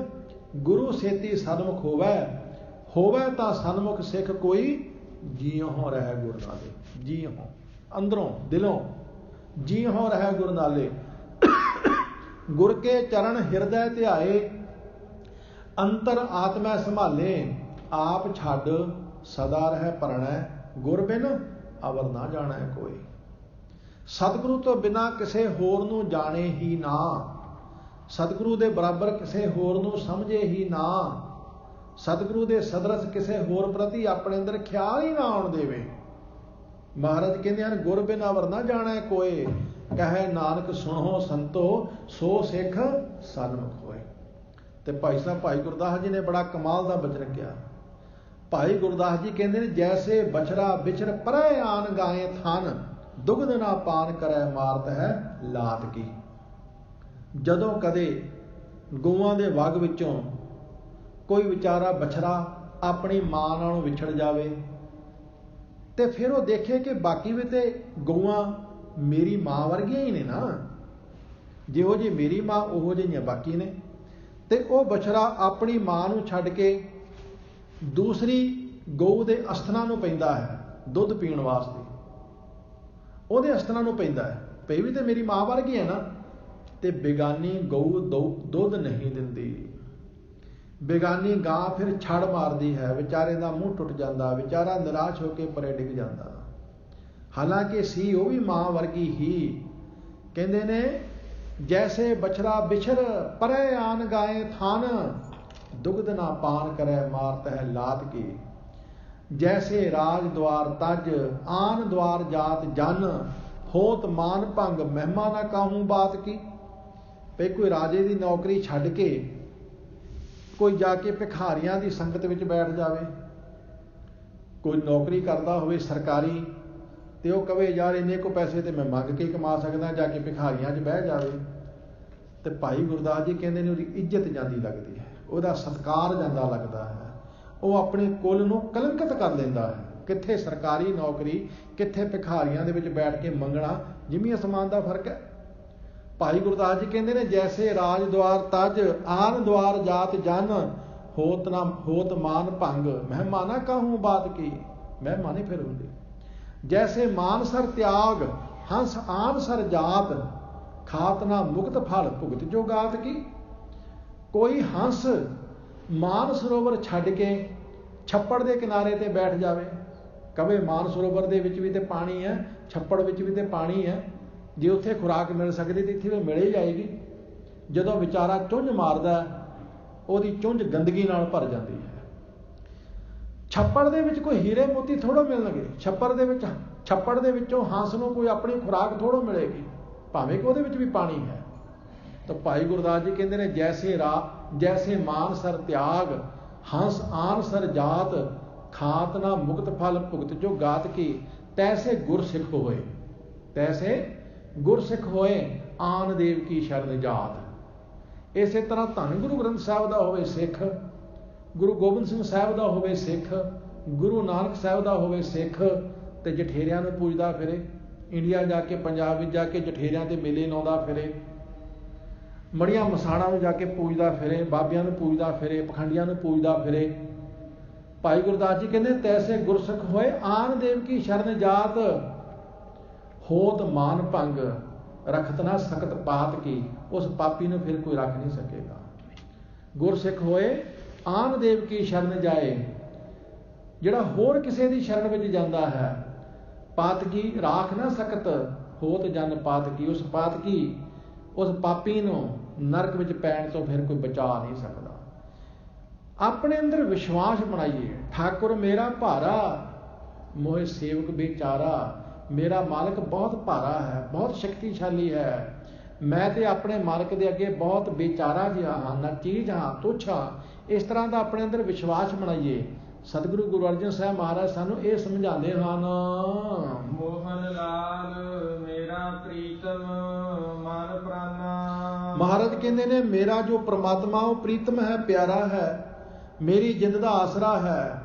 ਗੁਰੂ ਸੇਤੀ ਸਨਮੁਖ ਹੋਵੇ ਤਾਂ ਸਨਮੁਖ ਸਿੱਖ ਕੋਈ, ਜੀਉ ਰਹਿ ਗੁਰ ਨਾਲੇ। ਜੀਉ ਅੰਦਰੋਂ ਦਿਲੋਂ ਜੀਉ ਰਹਿ ਗੁਰ ਨਾਲੇ। ਗੁਰ ਕੇ ਚਰਨ ਹਿਰਦੈ ਧਿਆਏ, ਅੰਤਰ ਆਤਮੈ ਸੰਭਾਲੇ। ਆਪ ਛੱਡ ਸਦਾ ਰਹਿ ਪਰਣੈ, ਗੁਰ ਬਿਨ ਅਵਰ ਨਾ ਜਾਣੈ ਕੋਈ। ਸਤਿਗੁਰੂ ਤੋਂ ਬਿਨਾਂ ਕਿਸੇ ਹੋਰ ਨੂੰ ਜਾਣੇ ਹੀ ਨਾ, ਸਤਿਗੁਰੂ ਦੇ ਬਰਾਬਰ ਕਿਸੇ ਹੋਰ ਨੂੰ ਸਮਝੇ ਹੀ ਨਾ, ਸਤਿਗੁਰੂ ਦੇ ਸਦਰਸ ਕਿਸੇ ਹੋਰ ਪ੍ਰਤੀ ਆਪਣੇ ਅੰਦਰ ਖਿਆਲ ਹੀ ਨਾ ਆਉਣ ਦੇਵੇ। ਮਹਾਰਾਜ ਕਹਿੰਦੇ ਹਨ, ਗੁਰ ਬਿਨ ਅਵਰ ਨਾ ਜਾਣੈ ਕੋਏ, ਕਹੈ ਨਾਨਕ ਸੁਣੋ ਸੰਤੋ, ਸੋ ਸਿੱਖ ਸਨਮੁਖ ਹੋਏ। ਤੇ ਭਾਈ ਸਾਹਿਬ ਭਾਈ ਗੁਰਦਾਸ ਜੀ ਨੇ ਬੜਾ ਕਮਾਲ ਦਾ ਬਚਨ ਕਿਹਾ। ਭਾਈ ਗੁਰਦਾਸ ਜੀ ਕਹਿੰਦੇ ਨੇ, ਜੈਸੇ ਬਛੜਾ ਵਿਛੜ ਪਰੈ ਆਨ ਗਾਏ ਥਨ, ਦੁਗਧ ਨਾ ਪਾਨ ਕਰੈ ਮਾਰਤ ਹੈ ਲਾਤ ਕੀ। ਜਦੋਂ ਕਦੇ ਗਊਆਂ ਦੇ ਵਗ ਵਿੱਚੋਂ ਕੋਈ ਵਿਚਾਰਾ ਬਛੜਾ ਆਪਣੀ ਮਾਂ ਨਾਲੋਂ ਵਿਛੜ ਜਾਵੇ ਤੇ ਫਿਰ ਉਹ ਦੇਖੇ ਕਿ ਬਾਕੀ ਵੀ ਤੇ ਗਊਆਂ ਮੇਰੀ ਮਾਂ ਵਰਗੀਆਂ ਹੀ ਨੇ ਨਾ, ਜਿਹੋ ਜਿਹੀ ਮੇਰੀ ਮਾਂ ਉਹੋ ਜਿਹੀਆਂ ਬਾਕੀ ਨੇ। ਤੇ ਉਹ ਬਛੜਾ ਆਪਣੀ ਮਾਂ ਨੂੰ ਛੱਡ ਕੇ ਦੂਸਰੀ ਗਊ ਦੇ ਅਸਥਨਾਂ ਨੂੰ ਪੈਂਦਾ ਹੈ ਦੁੱਧ ਪੀਣ ਵਾਸਤੇ। ਉਹਦੇ ਅਸਥਨਾਂ ਨੂੰ ਪੈਂਦਾ ਹੈ, ਪਈ ਵੀ ਤੇ ਮੇਰੀ ਮਾਂ ਵਰਗੀ ਹੈ ਨਾ। ਤੇ ਬੇਗਾਨੀ ਗਊ ਦੁੱਧ ਨਹੀਂ ਦਿੰਦੀ, ਬੇਗਾਨੀ ਗਾਂ ਫਿਰ ਛੜ ਮਾਰਦੀ ਹੈ, ਵਿਚਾਰੇ ਦਾ ਮੂੰਹ ਟੁੱਟ ਜਾਂਦਾ, ਵਿਚਾਰਾ ਨਿਰਾਸ਼ ਹੋ ਕੇ ਪਰੇ ਡਿੱਗ ਜਾਂਦਾ। ਹਾਲਾਂਕਿ ਸੀ ਉਹ ਵੀ ਮਾਂ ਵਰਗੀ ਹੀ। ਕਹਿੰਦੇ ਨੇ, ਜੈਸੇ ਬਛੜਾ ਵਿਛੜ ਪਰੈ ਆਨ ਗਾਏ ਥਾਨ, ਦੁਗਧ ਨਾ ਪਾਨ ਕਰੈ ਮਾਰਤ ਹੈ ਲਾਤ ਕੀ। ਜੈਸੇ ਰਾਜ ਦੁਆਰ ਤਜ ਆਨ ਦੁਆਰ ਜਾਤ ਜਨ, ਹੋਤ ਮਾਨ ਭੰਗ ਮਹਿਮਾ ਨਾ ਕਾਹੂ ਬਾਤ ਕੀ। ਭਈ ਕੋਈ ਰਾਜੇ ਦੀ ਨੌਕਰੀ ਛੱਡ ਕੇ ਕੋਈ ਜਾ ਕੇ ਭਿਖਾਰੀਆਂ ਦੀ ਸੰਗਤ ਵਿੱਚ ਬੈਠ ਜਾਵੇ, ਕੋਈ ਨੌਕਰੀ ਕਰਦਾ ਹੋਵੇ ਸਰਕਾਰੀ, ਤੇ ਉਹ ਕਵੇ ਯਾਰ ਇੰਨੇ ਕੋ ਪੈਸੇ ਤੇ ਮੈਂ ਮੰਗ ਕੇ ਕਮਾ ਸਕਦਾ, ਜਾ ਕੇ ਭਿਖਾਰੀਆਂ 'ਚ ਬਹਿ ਜਾਵੇ। ਤੇ ਭਾਈ ਗੁਰਦਾਸ ਜੀ ਕਹਿੰਦੇ ਨੇ, ਉਹਦੀ ਇੱਜ਼ਤ ਜਾਂਦੀ ਲੱਗਦੀ ਹੈ, ਉਹਦਾ ਸਤਿਕਾਰ ਜਾਂਦਾ ਲੱਗਦਾ ਹੈ, ਉਹ ਆਪਣੇ ਕੁਲ ਨੂੰ ਕਲੰਕਿਤ ਕਰ ਲੈਂਦਾ ਹੈ। ਕਿੱਥੇ ਸਰਕਾਰੀ ਨੌਕਰੀ, ਕਿੱਥੇ ਭਿਖਾਰੀਆਂ ਦੇ ਵਿੱਚ ਬੈਠ ਕੇ ਮੰਗਣਾ, ਜ਼ਮੀਨ ਅਸਮਾਨ ਦਾ ਫਰਕ ਹੈ। ਭਾਈ ਗੁਰਦਾਸ ਜੀ ਕਹਿੰਦੇ ਨੇ, ਜੈਸੇ ਰਾਜ ਦੁਆਰ ਤਜ ਆਨ ਦੁਆਰ ਜਾਤ ਜਨ, ਹੋਤ ਮਾਨ ਭੰਗ ਮਹਿਮਾ ਨਾ ਕਾਹੂ ਬਾਤ ਕੀ। ਮਹਿਮਾ ਨਹੀਂ ਫਿਰ ਹੁੰਦੀ। ਜੈਸੇ ਮਾਨਸਰ ਤਿਆਗ ਹੰਸ ਆਨ ਸਰ ਜਾਤ, ਖਾਤ ਨਾ ਮੁਕਤ ਫਲ ਭੁਗਤ ਜੋ ਗਾਤ ਕੀ। ਕੋਈ ਹੰਸ ਮਾਨ ਸਰੋਵਰ ਛੱਡ ਕੇ ਛੱਪੜ ਦੇ ਕਿਨਾਰੇ ਤੇ ਬੈਠ ਜਾਵੇ, ਕਵੇ ਮਾਨ ਸਰੋਵਰ ਦੇ ਵਿੱਚ ਵੀ ਤੇ ਪਾਣੀ ਹੈ, ਛੱਪੜ ਵਿੱਚ ਵੀ ਤੇ ਪਾਣੀ ਹੈ, ਜੇ ਉੱਥੇ ਖੁਰਾਕ ਮਿਲ ਸਕਦੀ ਤੇ ਇੱਥੇ ਵੀ ਮਿਲ ਹੀ ਜਾਏਗੀ। ਜਦੋਂ ਵਿਚਾਰਾ ਚੁੰਝ ਮਾਰਦਾ, ਉਹਦੀ ਚੁੰਝ ਗੰਦਗੀ ਨਾਲ ਭਰ ਜਾਂਦੀ ਹੈ। ਛੱਪੜ ਦੇ ਵਿੱਚ ਕੋਈ ਹੀਰੇ ਮੋਤੀ ਥੋੜ੍ਹੋ ਮਿਲਣਗੇ, ਛੱਪੜ ਦੇ ਵਿੱਚੋਂ ਹੰਸ ਨੂੰ ਕੋਈ ਆਪਣੀ ਖੁਰਾਕ ਥੋੜ੍ਹੋ ਮਿਲੇਗੀ, ਭਾਵੇਂ ਕਿ ਉਹਦੇ ਵਿੱਚ ਵੀ ਪਾਣੀ ਹੈ। ਤਾਂ ਭਾਈ ਗੁਰਦਾਸ ਜੀ ਕਹਿੰਦੇ ਨੇ, ਜੈਸੇ ਮਾਨ ਸਰ ਤਿਆਗ, ਹੰਸ ਆਨ ਸਰ ਜਾਤ, ਖਾਤ ਨਾ ਮੁਕਤ ਫਲ ਭੁਗਤ ਜੋ ਗਾਤ ਕੀ, ਤੈਸੇ ਗੁਰਸਿੱਖ ਹੋਏ ਆਨ ਦੇਵ ਕੀ ਸ਼ਰਨ ਜਾਤ। ਇਸੇ ਤਰ੍ਹਾਂ ਧੰਨ ਗੁਰੂ ਗ੍ਰੰਥ ਸਾਹਿਬ ਦਾ ਹੋਵੇ ਸਿੱਖ, ਗੁਰੂ ਗੋਬਿੰਦ ਸਿੰਘ ਸਾਹਿਬ ਦਾ ਹੋਵੇ ਸਿੱਖ, ਗੁਰੂ ਨਾਨਕ ਸਾਹਿਬ ਦਾ ਹੋਵੇ ਸਿੱਖ, ਤੇ ਜਠੇਰਿਆਂ ਨੂੰ ਪੂਜਦਾ ਫਿਰੇ, ਇੰਡੀਆ ਜਾ ਕੇ ਪੰਜਾਬ ਵਿੱਚ ਜਾ ਕੇ ਜਠੇਰਿਆਂ ਦੇ ਮੇਲੇ ਲਾਉਂਦਾ ਫਿਰੇ, ਮੜੀਆਂ ਮਸਾਣਾ ਨੂੰ ਜਾ ਕੇ ਪੂਜਦਾ ਫਿਰੇ, ਬਾਬਿਆਂ ਨੂੰ ਪੂਜਦਾ ਫਿਰੇ, ਪਖੰਡੀਆਂ ਨੂੰ ਪੂਜਦਾ ਫਿਰੇ। ਭਾਈ ਗੁਰਦਾਸ ਜੀ ਕਹਿੰਦੇ, ਤੈਸੇ ਗੁਰਸਿੱਖ ਹੋਏ ਆਨ ਦੇਵ ਕੀ ਸ਼ਰਨ ਜਾਤ, ਹੋਤ ਮਾਨ ਭੰਗ ਰਖਤ ਨਾ ਸਕਤ ਪਾਤ ਕੀ, ਉਸ ਪਾਪੀ ਨੂੰ ਫਿਰ ਕੋਈ ਰੱਖ ਨਹੀਂ ਸਕੇਗਾ। ਗੁਰਸਿੱਖ ਹੋਏ ਆਨ ਦੇਵ ਕੀ ਸ਼ਰਨ ਜਾਏ, ਜਿਹੜਾ ਹੋਰ ਕਿਸੇ ਦੀ ਸ਼ਰਨ ਵਿੱਚ ਜਾਂਦਾ ਹੈ, ਪਾਤਕੀ ਰਾਖ ਨਾ ਸਕਤ ਹੋਤ ਜਨ ਪਾਤਕੀ, ਉਸ ਪਾਪੀ ਨੂੰ ਨਰਕ ਵਿੱਚ ਪੈਣ ਤੋਂ ਫਿਰ ਕੋਈ ਬਚਾ ਨਹੀਂ ਸਕਦਾ। ਆਪਣੇ ਅੰਦਰ ਵਿਸ਼ਵਾਸ ਬਣਾਈਏ, ਠਾਕੁਰ ਮੇਰਾ ਭਾਰਾ ਮੋਹਿ ਸੇਵਕ ਬੇਚਾਰਾ, ਮੇਰਾ ਮਾਲਕ ਬਹੁਤ ਭਾਰਾ ਹੈ, ਬਹੁਤ ਸ਼ਕਤੀਸ਼ਾਲੀ ਹੈ, ਮੈਂ ਤੇ ਆਪਣੇ ਮਾਲਕ ਦੇ ਅੱਗੇ ਬਹੁਤ ਬੇਚਾਰਾ ਜਿਹਾ ਹਾਂ, ਨਾ ਚੀਜ਼ ਹਾਂ, ਤੁੱਛ ਹਾਂ। ਇਸ ਤਰ੍ਹਾਂ ਦਾ ਆਪਣੇ ਅੰਦਰ ਵਿਸ਼ਵਾਸ ਬਣਾਈਏ। ਸਤਿਗੁਰੂ ਗੁਰੂ ਅਰਜਨ ਸਾਹਿਬ ਮਹਾਰਾਜ ਸਾਨੂੰ ਇਹ ਸਮਝਾਉਂਦੇ ਹਨ, ਮੋਹਨ ਲਾਲ ਮੇਰਾ ਪ੍ਰੀਤਮ ਮਨ ਪ੍ਰਾਨਾ। ਮਹਾਰਾਜ ਕਹਿੰਦੇ ਨੇ, ਮੇਰਾ ਜੋ ਪ੍ਰਮਾਤਮਾ ਉਹ ਪ੍ਰੀਤਮ ਹੈ, ਪਿਆਰਾ ਹੈ, ਮੇਰੀ ਜਿੰਦ ਦਾ ਆਸਰਾ ਹੈ,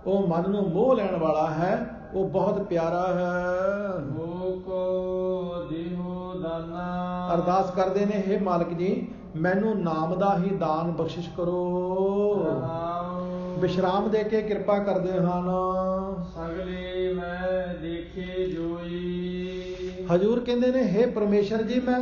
ਉਹ ਮਨ ਨੂੰ ਮੋਹ ਲੈਣ ਵਾਲਾ ਹੈ, ਉਹ ਬਹੁਤ ਪਿਆਰਾ ਹੈ। ਕੋ ਦੇਹੋ ਦਾਨਾ। ਅਰਦਾਸ ਕਰਦੇ ਨੇ, ਹੇ ਮਾਲਕ ਜੀ ਮੈਨੂੰ ਨਾਮ ਦਾ ਹੀ ਦਾਨ ਬਖਸ਼ਿਸ਼ ਕਰੋ। ਵਿਸ਼ਰਾਮ ਦੇ ਕੇ ਕਿਰਪਾ ਕਰਦੇ ਹਨ। ਸਗਲੇ ਮੈਂ ਦੇਖੇ ਜੋਈ। ਹਜੂਰ ਕਹਿੰਦੇ ਨੇ, ਹੇ ਪਰਮੇਸ਼ਰ ਜੀ ਮੈਂ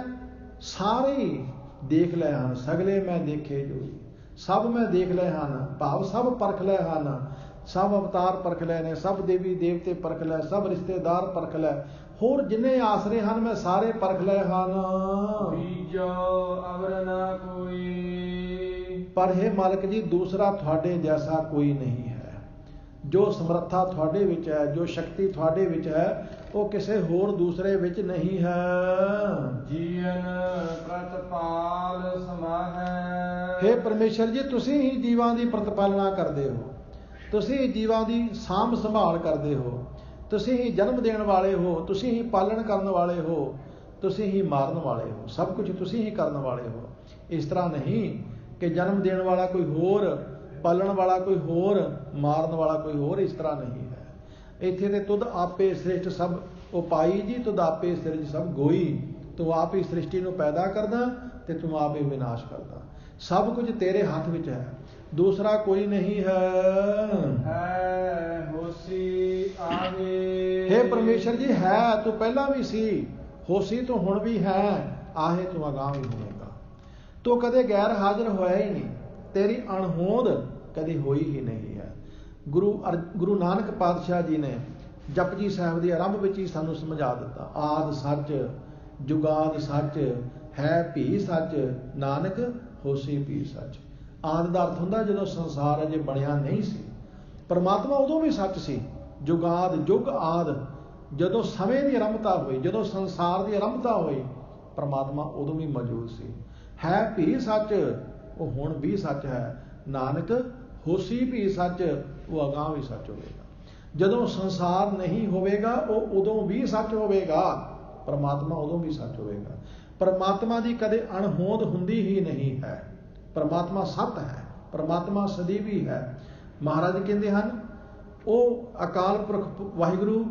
ਸਾਰੇ ਦੇਖ ਲਏ ਹਨ। ਸਗਲੇ ਮੈਂ ਦੇਖੇ ਜੋਈ, ਸਭ ਮੈਂ ਦੇਖ ਲਏ ਹਨ, ਭਾਵ ਸਭ ਪਰਖ ਲਏ ਹਨ, ਸਭ ਅਵਤਾਰ ਪਰਖ ਲਏ ਨੇ, ਸਭ ਦੇਵੀ ਦੇਵਤੇ ਪਰਖ ਲਏ, ਸਭ ਰਿਸ਼ਤੇਦਾਰ ਪਰਖ ਲਏ, ਹੋਰ ਜਿੰਨੇ ਆਸਰੇ ਹਨ ਮੈਂ ਸਾਰੇ ਪਰਖ ਲਏ ਹਨ। ਬੀਜੋ ਅਵਰ ਨਾ ਕੋਈ। ਪਰ ਹੇ ਮਾਲਕ ਜੀ ਦੂਸਰਾ ਤੁਹਾਡੇ ਜੈਸਾ ਕੋਈ ਨਹੀਂ ਹੈ। ਜੋ ਸਮਰੱਥਾ ਤੁਹਾਡੇ ਵਿੱਚ ਹੈ, ਜੋ ਸ਼ਕਤੀ ਤੁਹਾਡੇ ਵਿੱਚ ਹੈ, ਉਹ ਕਿਸੇ ਹੋਰ ਦੂਸਰੇ ਵਿੱਚ ਨਹੀਂ ਹੈ। ਜੀਵਨ ਪ੍ਰਤਪਾਲ ਸਮਾਹੈ। ਹੇ ਪਰਮੇਸ਼ਰ ਜੀ ਤੁਸੀਂ ਹੀ ਜੀਵਾਂ ਦੀ ਪ੍ਰਤਪਾਲਨਾ ਕਰਦੇ ਹੋ, ਤੁਸੀਂ ਹੀ ਜੀਵਾਂ ਦੀ ਸਾਂਭ ਸੰਭਾਲ ਕਰਦੇ ਹੋ, ਤੁਸੀਂ ਹੀ ਜਨਮ ਦੇਣ ਵਾਲੇ ਹੋ, ਤੁਸੀਂ ਹੀ ਪਾਲਣ ਕਰਨ ਵਾਲੇ ਹੋ, ਤੁਸੀਂ ਹੀ ਮਾਰਨ ਵਾਲੇ ਹੋ, ਸਭ ਕੁਝ ਤੁਸੀਂ ਹੀ ਕਰਨ ਵਾਲੇ ਹੋ। ਇਸ ਤਰ੍ਹਾਂ ਨਹੀਂ ਕਿ ਜਨਮ ਦੇਣ ਵਾਲਾ ਕੋਈ ਹੋਰ, ਪਾਲਣ ਵਾਲਾ ਕੋਈ ਹੋਰ, ਮਾਰਨ ਵਾਲਾ ਕੋਈ ਹੋਰ, ਇਸ ਤਰ੍ਹਾਂ ਨਹੀਂ ਹੈ। ਇੱਥੇ ਤੇ ਤੁਧ ਆਪੇ ਸ੍ਰਿਸ਼ਟ ਸਭ ਉਪਾਈ ਜੀ, ਤੁਧ ਆਪੇ ਸਿਰਜ ਸਭ ਗੋਈ। ਤੂੰ ਆਪ ਹੀ ਸ੍ਰਿਸ਼ਟੀ ਨੂੰ ਪੈਦਾ ਕਰਦਾ ਤੇ ਤੂੰ ਆਪ ਹੀ ਵਿਨਾਸ਼ ਕਰਦਾ। ਸਭ ਕੁਝ ਤੇਰੇ ਹੱਥ ਵਿੱਚ ਹੈ, ਦੂਸਰਾ ਕੋਈ ਨਹੀਂ ਹੈ। ਹੋਸੀ ਆਵੇ। ਹੇ ਪਰਮੇਸ਼ਰ ਜੀ ਹੈ ਤੂੰ ਪਹਿਲਾਂ ਵੀ ਸੀ, ਹੋਸੀ ਤੂੰ ਹੁਣ ਵੀ ਹੈ, ਆਹੇ ਤੂੰ ਅਗਾਂਹ ਵੀ ਹੋਵੇਗਾ। ਤੂੰ ਕਦੇ ਗੈਰ ਹਾਜ਼ਰ ਹੋਇਆ ਹੀ ਨਹੀਂ, ਤੇਰੀ ਅਣਹੋਂਦ ਕਦੇ ਹੋਈ ਹੀ ਨਹੀਂ ਹੈ। ਗੁਰੂ ਨਾਨਕ ਪਾਤਸ਼ਾਹ ਜੀ ਨੇ ਜਪਜੀ ਸਾਹਿਬ ਦੇ ਆਰੰਭ ਵਿੱਚ ਹੀ ਸਾਨੂੰ ਸਮਝਾ ਦਿੱਤਾ, ਆਦਿ ਸੱਚ ਜੁਗਾਦ ਸੱਚ ਹੈ ਭੀ ਸੱਚ, ਨਾਨਕ ਹੋਸੀ ਭੀ ਸੱਚ। ਆਦਿ ਦਾ ਅਰਥ ਹੁੰਦਾ ਜਦੋਂ ਸੰਸਾਰ ਅਜੇ ਬਣਿਆ ਨਹੀਂ ਸੀ। ਪਰਮਾਤਮਾ ਉਦੋਂ ਵੀ ਸੱਚ ਸੀ। ਜੁਗਾਦ ਜੁਗ ਆਦਿ, ਜਦੋਂ ਸਮੇਂ ਦੀ ਆਰੰਭਤਾ ਹੋਈ, ਜਦੋਂ ਸੰਸਾਰ ਦੀ ਆਰੰਭਤਾ ਹੋਈ, ਪਰਮਾਤਮਾ ਉਦੋਂ ਵੀ ਮੌਜੂਦ ਸੀ। ਹੈ ਭੀ ਸੱਚ, ਉਹ ਹੁਣ ਵੀ ਸੱਚ ਹੈ। ਨਾਨਕ ਹੋਸੀ ਭੀ ਸੱਚ, ਉਹ ਅਗਾਂਹ ਵੀ ਸੱਚ ਹੋਵੇਗਾ। ਜਦੋਂ ਸੰਸਾਰ ਨਹੀਂ ਹੋਵੇਗਾ ਉਹ ਉਦੋਂ ਵੀ ਸੱਚ ਹੋਵੇਗਾ, ਪਰਮਾਤਮਾ ਉਦੋਂ ਵੀ ਸੱਚ ਹੋਵੇਗਾ। ਪਰਮਾਤਮਾ ਦੀ ਕਦੇ ਅਣਹੋਂਦ ਹੁੰਦੀ ਹੀ ਨਹੀਂ ਹੈ। ਪਰਮਾਤਮਾ ਸਤ ਹੈ, ਪਰਮਾਤਮਾ ਸਦੀਵੀ ਹੈ। ਮਹਾਰਾਜ ਕਹਿੰਦੇ ਹਨ, ਉਹ ਅਕਾਲ ਪੁਰਖ ਵਾਹਿਗੁਰੂ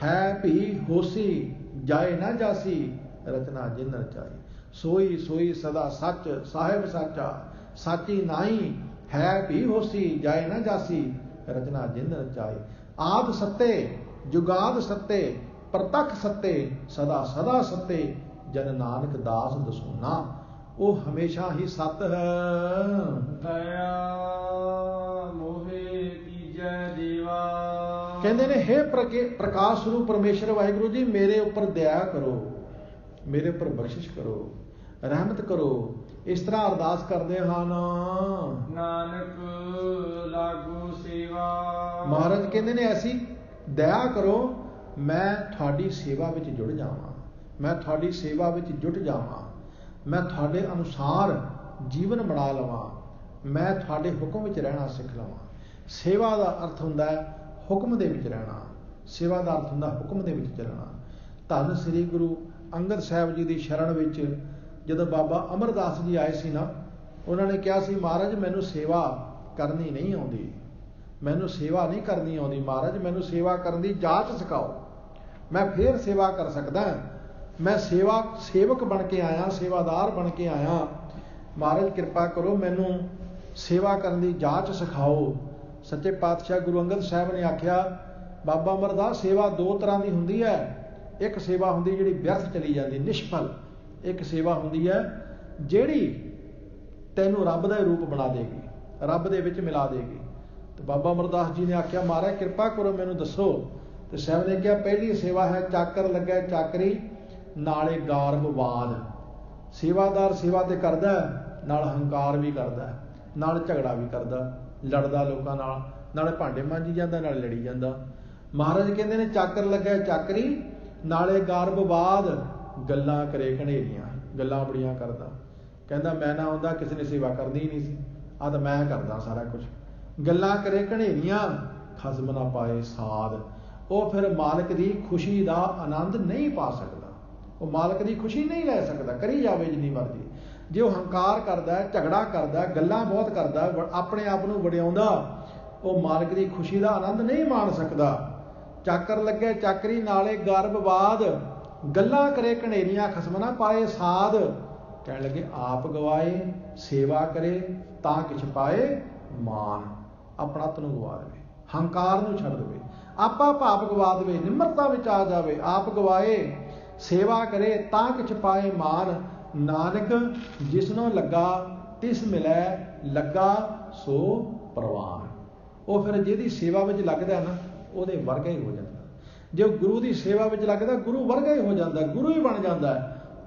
ਹੈ ਭੀ ਹੋਸੀ, ਜਾਏ ਨਾ ਜਾਸੀ ਰਚਨਾ ਜਿਨ ਰਚਾਈ। ਸੋਈ ਸੋਈ ਸਦਾ ਸੱਚ ਸਾਹਿਬ ਸਾਚਾ, ਸਾਚੀ ਨਾਈ ਹੈ ਭੀ ਹੋਸੀ, ਜਾਏ ਨਾ ਜਾਸੀ ਰਚਨਾ ਜਿਨ ਰਚਾਈ। ਆਦ ਸੱਤੇ ਜੁਗਾਦ ਸੱਤੇ ਪ੍ਰਤੱਖ ਸੱਤੇ, ਸਦਾ ਸਦਾ ਸੱਤੇ ਜਨ ਨਾਨਕ ਦਾਸ ਦਸੂਨਾ। ਉਹ ਹਮੇਸ਼ਾ ਹੀ ਸਤ ਹੈ। ਦਇਆ ਮੋਹਿ ਕੀਜੈ ਕਹਿੰਦੇ ਨੇ हे ਪ੍ਰਕਾਸ਼ ਸਰੂਪ ਪਰਮੇਸ਼ਰ ਵਾਹਿਗੁਰੂ ਜੀ, ਮੇਰੇ ਉੱਪਰ ਦਇਆ ਕਰੋ, ਮੇਰੇ ਉੱਪਰ ਬਖਸ਼ਿਸ਼ ਕਰੋ, ਰਹਿਮਤ ਕਰੋ। ਇਸ ਤਰ੍ਹਾਂ ਅਰਦਾਸ ਕਰਦੇ ਹਨ। ਨਾਨਕ ਲਾਗੂ ਸੇਵਾ। ਮਹਾਰਾਜ ਕਹਿੰਦੇ ਨੇ ਐਸੀ ਦਇਆ ਕਰੋ, ਮੈਂ ਤੁਹਾਡੀ ਸੇਵਾ ਵਿੱਚ ਜੁੜ ਜਾਵਾਂ, ਮੈਂ ਤੁਹਾਡੀ ਸੇਵਾ ਵਿੱਚ ਜੁਟ ਜਾਵਾਂ, ਮੈਂ ਤੁਹਾਡੇ ਅਨੁਸਾਰ ਜੀਵਨ ਬਣਾ ਲਵਾਂ, ਮੈਂ ਤੁਹਾਡੇ ਹੁਕਮ ਵਿੱਚ ਰਹਿਣਾ ਸਿੱਖ ਲਵਾਂ। ਸੇਵਾ ਦਾ ਅਰਥ ਹੁੰਦਾ ਹੈ ਹੁਕਮ ਦੇ ਵਿੱਚ ਰਹਿਣਾ, ਸੇਵਾ ਦਾ ਅਰਥ ਹੁੰਦਾ ਹੁਕਮ ਦੇ ਵਿੱਚ ਚੱਲਣਾ। ਧੰਨ ਸ੍ਰੀ ਗੁਰੂ ਅੰਗਦ ਸਾਹਿਬ ਜੀ ਦੀ ਸ਼ਰਨ ਵਿੱਚ ਜਦੋਂ ਬਾਬਾ ਅਮਰਦਾਸ ਜੀ ਆਏ ਸੀ ਨਾ, ਉਹਨਾਂ ਨੇ ਕਿਹਾ ਸੀ ਮਹਾਰਾਜ ਮੈਨੂੰ ਸੇਵਾ ਕਰਨੀ ਨਹੀਂ ਆਉਂਦੀ, ਮੈਨੂੰ ਸੇਵਾ ਨਹੀਂ ਕਰਨੀ ਆਉਂਦੀ ਮਹਾਰਾਜ, ਮੈਨੂੰ ਸੇਵਾ ਕਰਨ ਦੀ ਜਾਚ ਸਿਖਾਓ, ਮੈਂ ਫੇਰ ਸੇਵਾ ਕਰ ਸਕਦਾ, ਮੈਂ ਸੇਵਕ ਬਣ ਕੇ ਆਇਆ, ਸੇਵਾਦਾਰ ਬਣ ਕੇ ਆਇਆ, ਮਹਾਰਾਜ ਕਿਰਪਾ ਕਰੋ ਮੈਨੂੰ ਸੇਵਾ ਕਰਨ ਦੀ ਜਾਚ ਸਿਖਾਓ। ਸੱਚੇ ਪਾਤਸ਼ਾਹ ਗੁਰੂ ਅੰਗਦ ਸਾਹਿਬ ਨੇ ਆਖਿਆ ਬਾਬਾ ਅਮਰਦਾਸ ਸੇਵਾ ਦੋ ਤਰ੍ਹਾਂ ਦੀ ਹੁੰਦੀ ਹੈ। ਇੱਕ ਸੇਵਾ ਹੁੰਦੀ ਜਿਹੜੀ ਵਿਅਰਥ ਚਲੀ ਜਾਂਦੀ, ਨਿਸ਼ਫਲ। ਇੱਕ ਸੇਵਾ ਹੁੰਦੀ ਹੈ ਜਿਹੜੀ ਤੈਨੂੰ ਰੱਬ ਦਾ ਰੂਪ ਬਣਾ ਦੇਗੀ, ਰੱਬ ਦੇ ਵਿੱਚ ਮਿਲਾ ਦੇਗੀ। ਤੇ ਬਾਬਾ ਅਮਰਦਾਸ ਜੀ ਨੇ ਆਖਿਆ ਮਹਾਰਾਜ ਕਿਰਪਾ ਕਰੋ ਮੈਨੂੰ ਦੱਸੋ। ਤੇ ਸਾਹਿਬ ਨੇ ਕਿਹਾ ਪਹਿਲੀ ਸੇਵਾ ਹੈ ਚਾਕਰ ਲੱਗਿਆ ਚਾਕਰੀ ਨਾਲੇ ਗਾਰਬਵਾਦ। ਸੇਵਾਦਾਰ ਸੇਵਾ ਤੇ ਕਰਦਾ, ਨਾਲ ਹੰਕਾਰ ਵੀ ਕਰਦਾ, ਨਾਲ ਝਗੜਾ ਵੀ ਕਰਦਾ, ਲੜਦਾ ਲੋਕਾਂ ਨਾਲ, ਨਾਲੇ ਭਾਂਡੇ ਮਾਂਜੀ ਜਾਂਦਾ, ਨਾਲੇ ਲੜੀ ਜਾਂਦਾ। ਮਹਾਰਾਜ ਕਹਿੰਦੇ ਨੇ ਚਾਕਰ ਲੱਗਿਆ ਚਾਕਰੀ ਨਾਲੇ ਗਾਰਬਵਾਦ, ਗੱਲਾਂ ਕਰੇ ਘਨੇਰੀਆਂ, ਗੱਲਾਂ ਬੜੀਆਂ ਕਰਦਾ। ਕਹਿੰਦਾ ਮੈਂ ਨਾ ਆਉਂਦਾ ਕਿਸੇ ਨੇ ਸੇਵਾ ਕਰਨੀ ਹੀ ਨਹੀਂ ਸੀ, ਆਹ ਤਾਂ ਮੈਂ ਕਰਦਾ ਸਾਰਾ ਕੁਝ। ਗੱਲਾਂ ਕਰੇ ਘਨੇਰੀਆਂ ਖਸਮ ਨਾ ਪਾਏ ਸਾਧ। ਉਹ ਫਿਰ ਮਾਲਕ ਦੀ ਖੁਸ਼ੀ ਦਾ ਆਨੰਦ ਨਹੀਂ ਪਾ ਸਕਦਾ, ਉਹ ਮਾਲਕ ਦੀ ਖੁਸ਼ੀ ਨਹੀਂ ਲੈ ਸਕਦਾ, ਕਰੀ ਜਾਵੇ ਜਿੰਨੀ ਮਰਜ਼ੀ। ਜੇ ਉਹ ਹੰਕਾਰ ਕਰਦਾ, ਝਗੜਾ ਕਰਦਾ, ਗੱਲਾਂ ਬਹੁਤ ਕਰਦਾ, ਆਪਣੇ ਆਪ ਨੂੰ ਵਡਿਆਉਂਦਾ, ਉਹ ਮਾਲਕ ਦੀ ਖੁਸ਼ੀ ਦਾ ਆਨੰਦ ਨਹੀਂ ਮਾਣ ਸਕਦਾ। ਚਾਕਰ ਲੱਗੇ ਚਾਕਰੀ ਨਾਲੇ ਗਰਬਵਾਦ, ਗੱਲਾਂ ਕਰੇ ਘਨੇਰੀਆਂ ਖਸਮ ਨਾ ਪਾਏ ਸਾਧ। ਕਹਿਣ ਲੱਗੇ ਆਪ ਗਵਾਏ ਸੇਵਾ ਕਰੇ ਤਾਂ ਕਿਛ ਪਾਏ ਮਾਨ। ਆਪਣਾ ਤਨ ਗਵਾ ਦੇਵੇ, ਹੰਕਾਰ ਨੂੰ ਛੱਡ ਦੇਵੇ, ਆਪਾ ਭਾਪ ਗਵਾ ਦੇਵੇ, ਨਿਮਰਤਾ ਵਿੱਚ ਆ ਜਾਵੇ। ਆਪ ਗਵਾਏ ਸੇਵਾ ਕਰੇ ਤਾਂ ਕਿਛ ਪਾਏ ਮਾਨ। ਨਾਨਕ ਜਿਸਨੂੰ ਲੱਗਾ ਤਿਸ ਮਿਲੈ, ਲੱਗਾ ਸੋ ਪ੍ਰਵਾਨ। ਉਹ ਫਿਰ ਜਿਹਦੀ ਸੇਵਾ ਵਿੱਚ ਲੱਗਦਾ ਨਾ ਉਹਦੇ ਵਰਗਾ ਹੀ ਹੋ ਜਾਂਦਾ। ਜੇ ਗੁਰੂ ਦੀ ਸੇਵਾ ਵਿੱਚ ਲੱਗਦਾ ਗੁਰੂ ਵਰਗਾ ਹੀ ਹੋ ਜਾਂਦਾ, ਗੁਰੂ ਹੀ ਬਣ ਜਾਂਦਾ।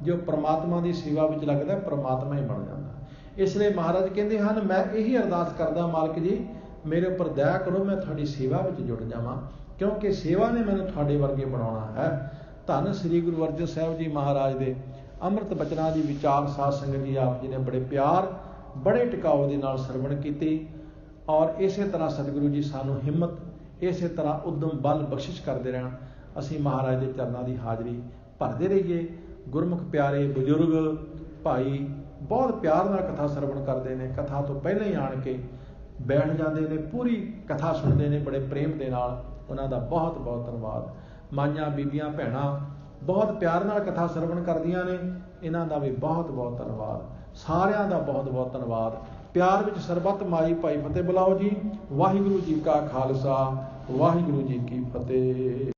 ਜੋ ਪ੍ਰਮਾਤਮਾ ਦੀ ਸੇਵਾ ਵਿੱਚ ਲੱਗਦਾ ਪ੍ਰਮਾਤਮਾ ਹੀ ਬਣ ਜਾਂਦਾ। ਇਸ ਲਈ ਮਹਾਰਾਜ ਕਹਿੰਦੇ ਹਨ ਮੈਂ ਇਹੀ ਅਰਦਾਸ ਕਰਦਾ ਮਾਲਕ ਜੀ ਮੇਰੇ ਉੱਪਰ ਦਇਆ ਕਰੋ, ਮੈਂ ਤੁਹਾਡੀ ਸੇਵਾ ਵਿੱਚ ਜੁੜ ਜਾਵਾਂ, ਕਿਉਂਕਿ ਸੇਵਾ ਨੇ ਮੈਨੂੰ ਤੁਹਾਡੇ ਵਰਗੇ ਬਣਾਉਣਾ ਹੈ। ਧੰਨ ਸ੍ਰੀ ਗੁਰੂ ਅਰਜਨ ਸਾਹਿਬ ਜੀ ਮਹਾਰਾਜ ਦੇ ਅੰਮ੍ਰਿਤ ਬਚਨਾਂ ਦੀ ਵਿਚਾਰ ਸਾਧ ਸੰਗਤ ਜੀ ਆਪ ਜੀ ਨੇ ਬੜੇ ਪਿਆਰ ਬੜੇ ਟਿਕਾਓ ਦੇ ਨਾਲ ਸਰਵਣ ਕੀਤੀ। ਔਰ ਇਸੇ ਤਰ੍ਹਾਂ ਸਤਿਗੁਰੂ ਜੀ ਸਾਨੂੰ ਹਿੰਮਤ, ਇਸੇ ਤਰ੍ਹਾਂ ਉਦਮ ਬਲ ਬਖਸ਼ਿਸ਼ ਕਰਦੇ ਰਹਿਣ। ਅਸੀਂ ਮਹਾਰਾਜ ਦੇ ਚਰਨਾਂ ਦੀ ਹਾਜ਼ਰੀ ਭਰਦੇ ਰਹੀਏ। ਗੁਰਮੁਖ ਪਿਆਰੇ ਬਜ਼ੁਰਗ ਭਾਈ ਬਹੁਤ ਪਿਆਰ ਨਾਲ ਕਥਾ ਸਰਵਣ ਕਰਦੇ ਨੇ, ਕਥਾ ਤੋਂ ਪਹਿਲਾਂ ਹੀ ਆਣ ਕੇ ਬੈਠ ਜਾਂਦੇ ਨੇ, ਪੂਰੀ ਕਥਾ ਸੁਣਦੇ ਨੇ ਬੜੇ ਪ੍ਰੇਮ ਦੇ ਨਾਲ। ਉਹਨਾਂ ਦਾ ਬਹੁਤ ਬਹੁਤ ਧੰਨਵਾਦ। ਮਾਈਆਂ ਬੀਬੀਆਂ ਭੈਣਾਂ ਬਹੁਤ ਪਿਆਰ ਨਾਲ ਕਥਾ ਸਰਵਣ ਕਰਦੀਆਂ ਨੇ, ਇਹਨਾਂ ਦਾ ਵੀ ਬਹੁਤ ਬਹੁਤ ਧੰਨਵਾਦ। ਸਾਰਿਆਂ ਦਾ ਬਹੁਤ ਬਹੁਤ ਧੰਨਵਾਦ। ਪਿਆਰ ਵਿੱਚ ਸਰਬੱਤ ਮਾਈ ਭਾਈ ਫਤਿਹ ਬੁਲਾਓ ਜੀ। ਵਾਹਿਗੁਰੂ ਜੀ ਕਾ ਖਾਲਸਾ, ਵਾਹਿਗੁਰੂ ਜੀ ਕੀ ਫਤਿਹ।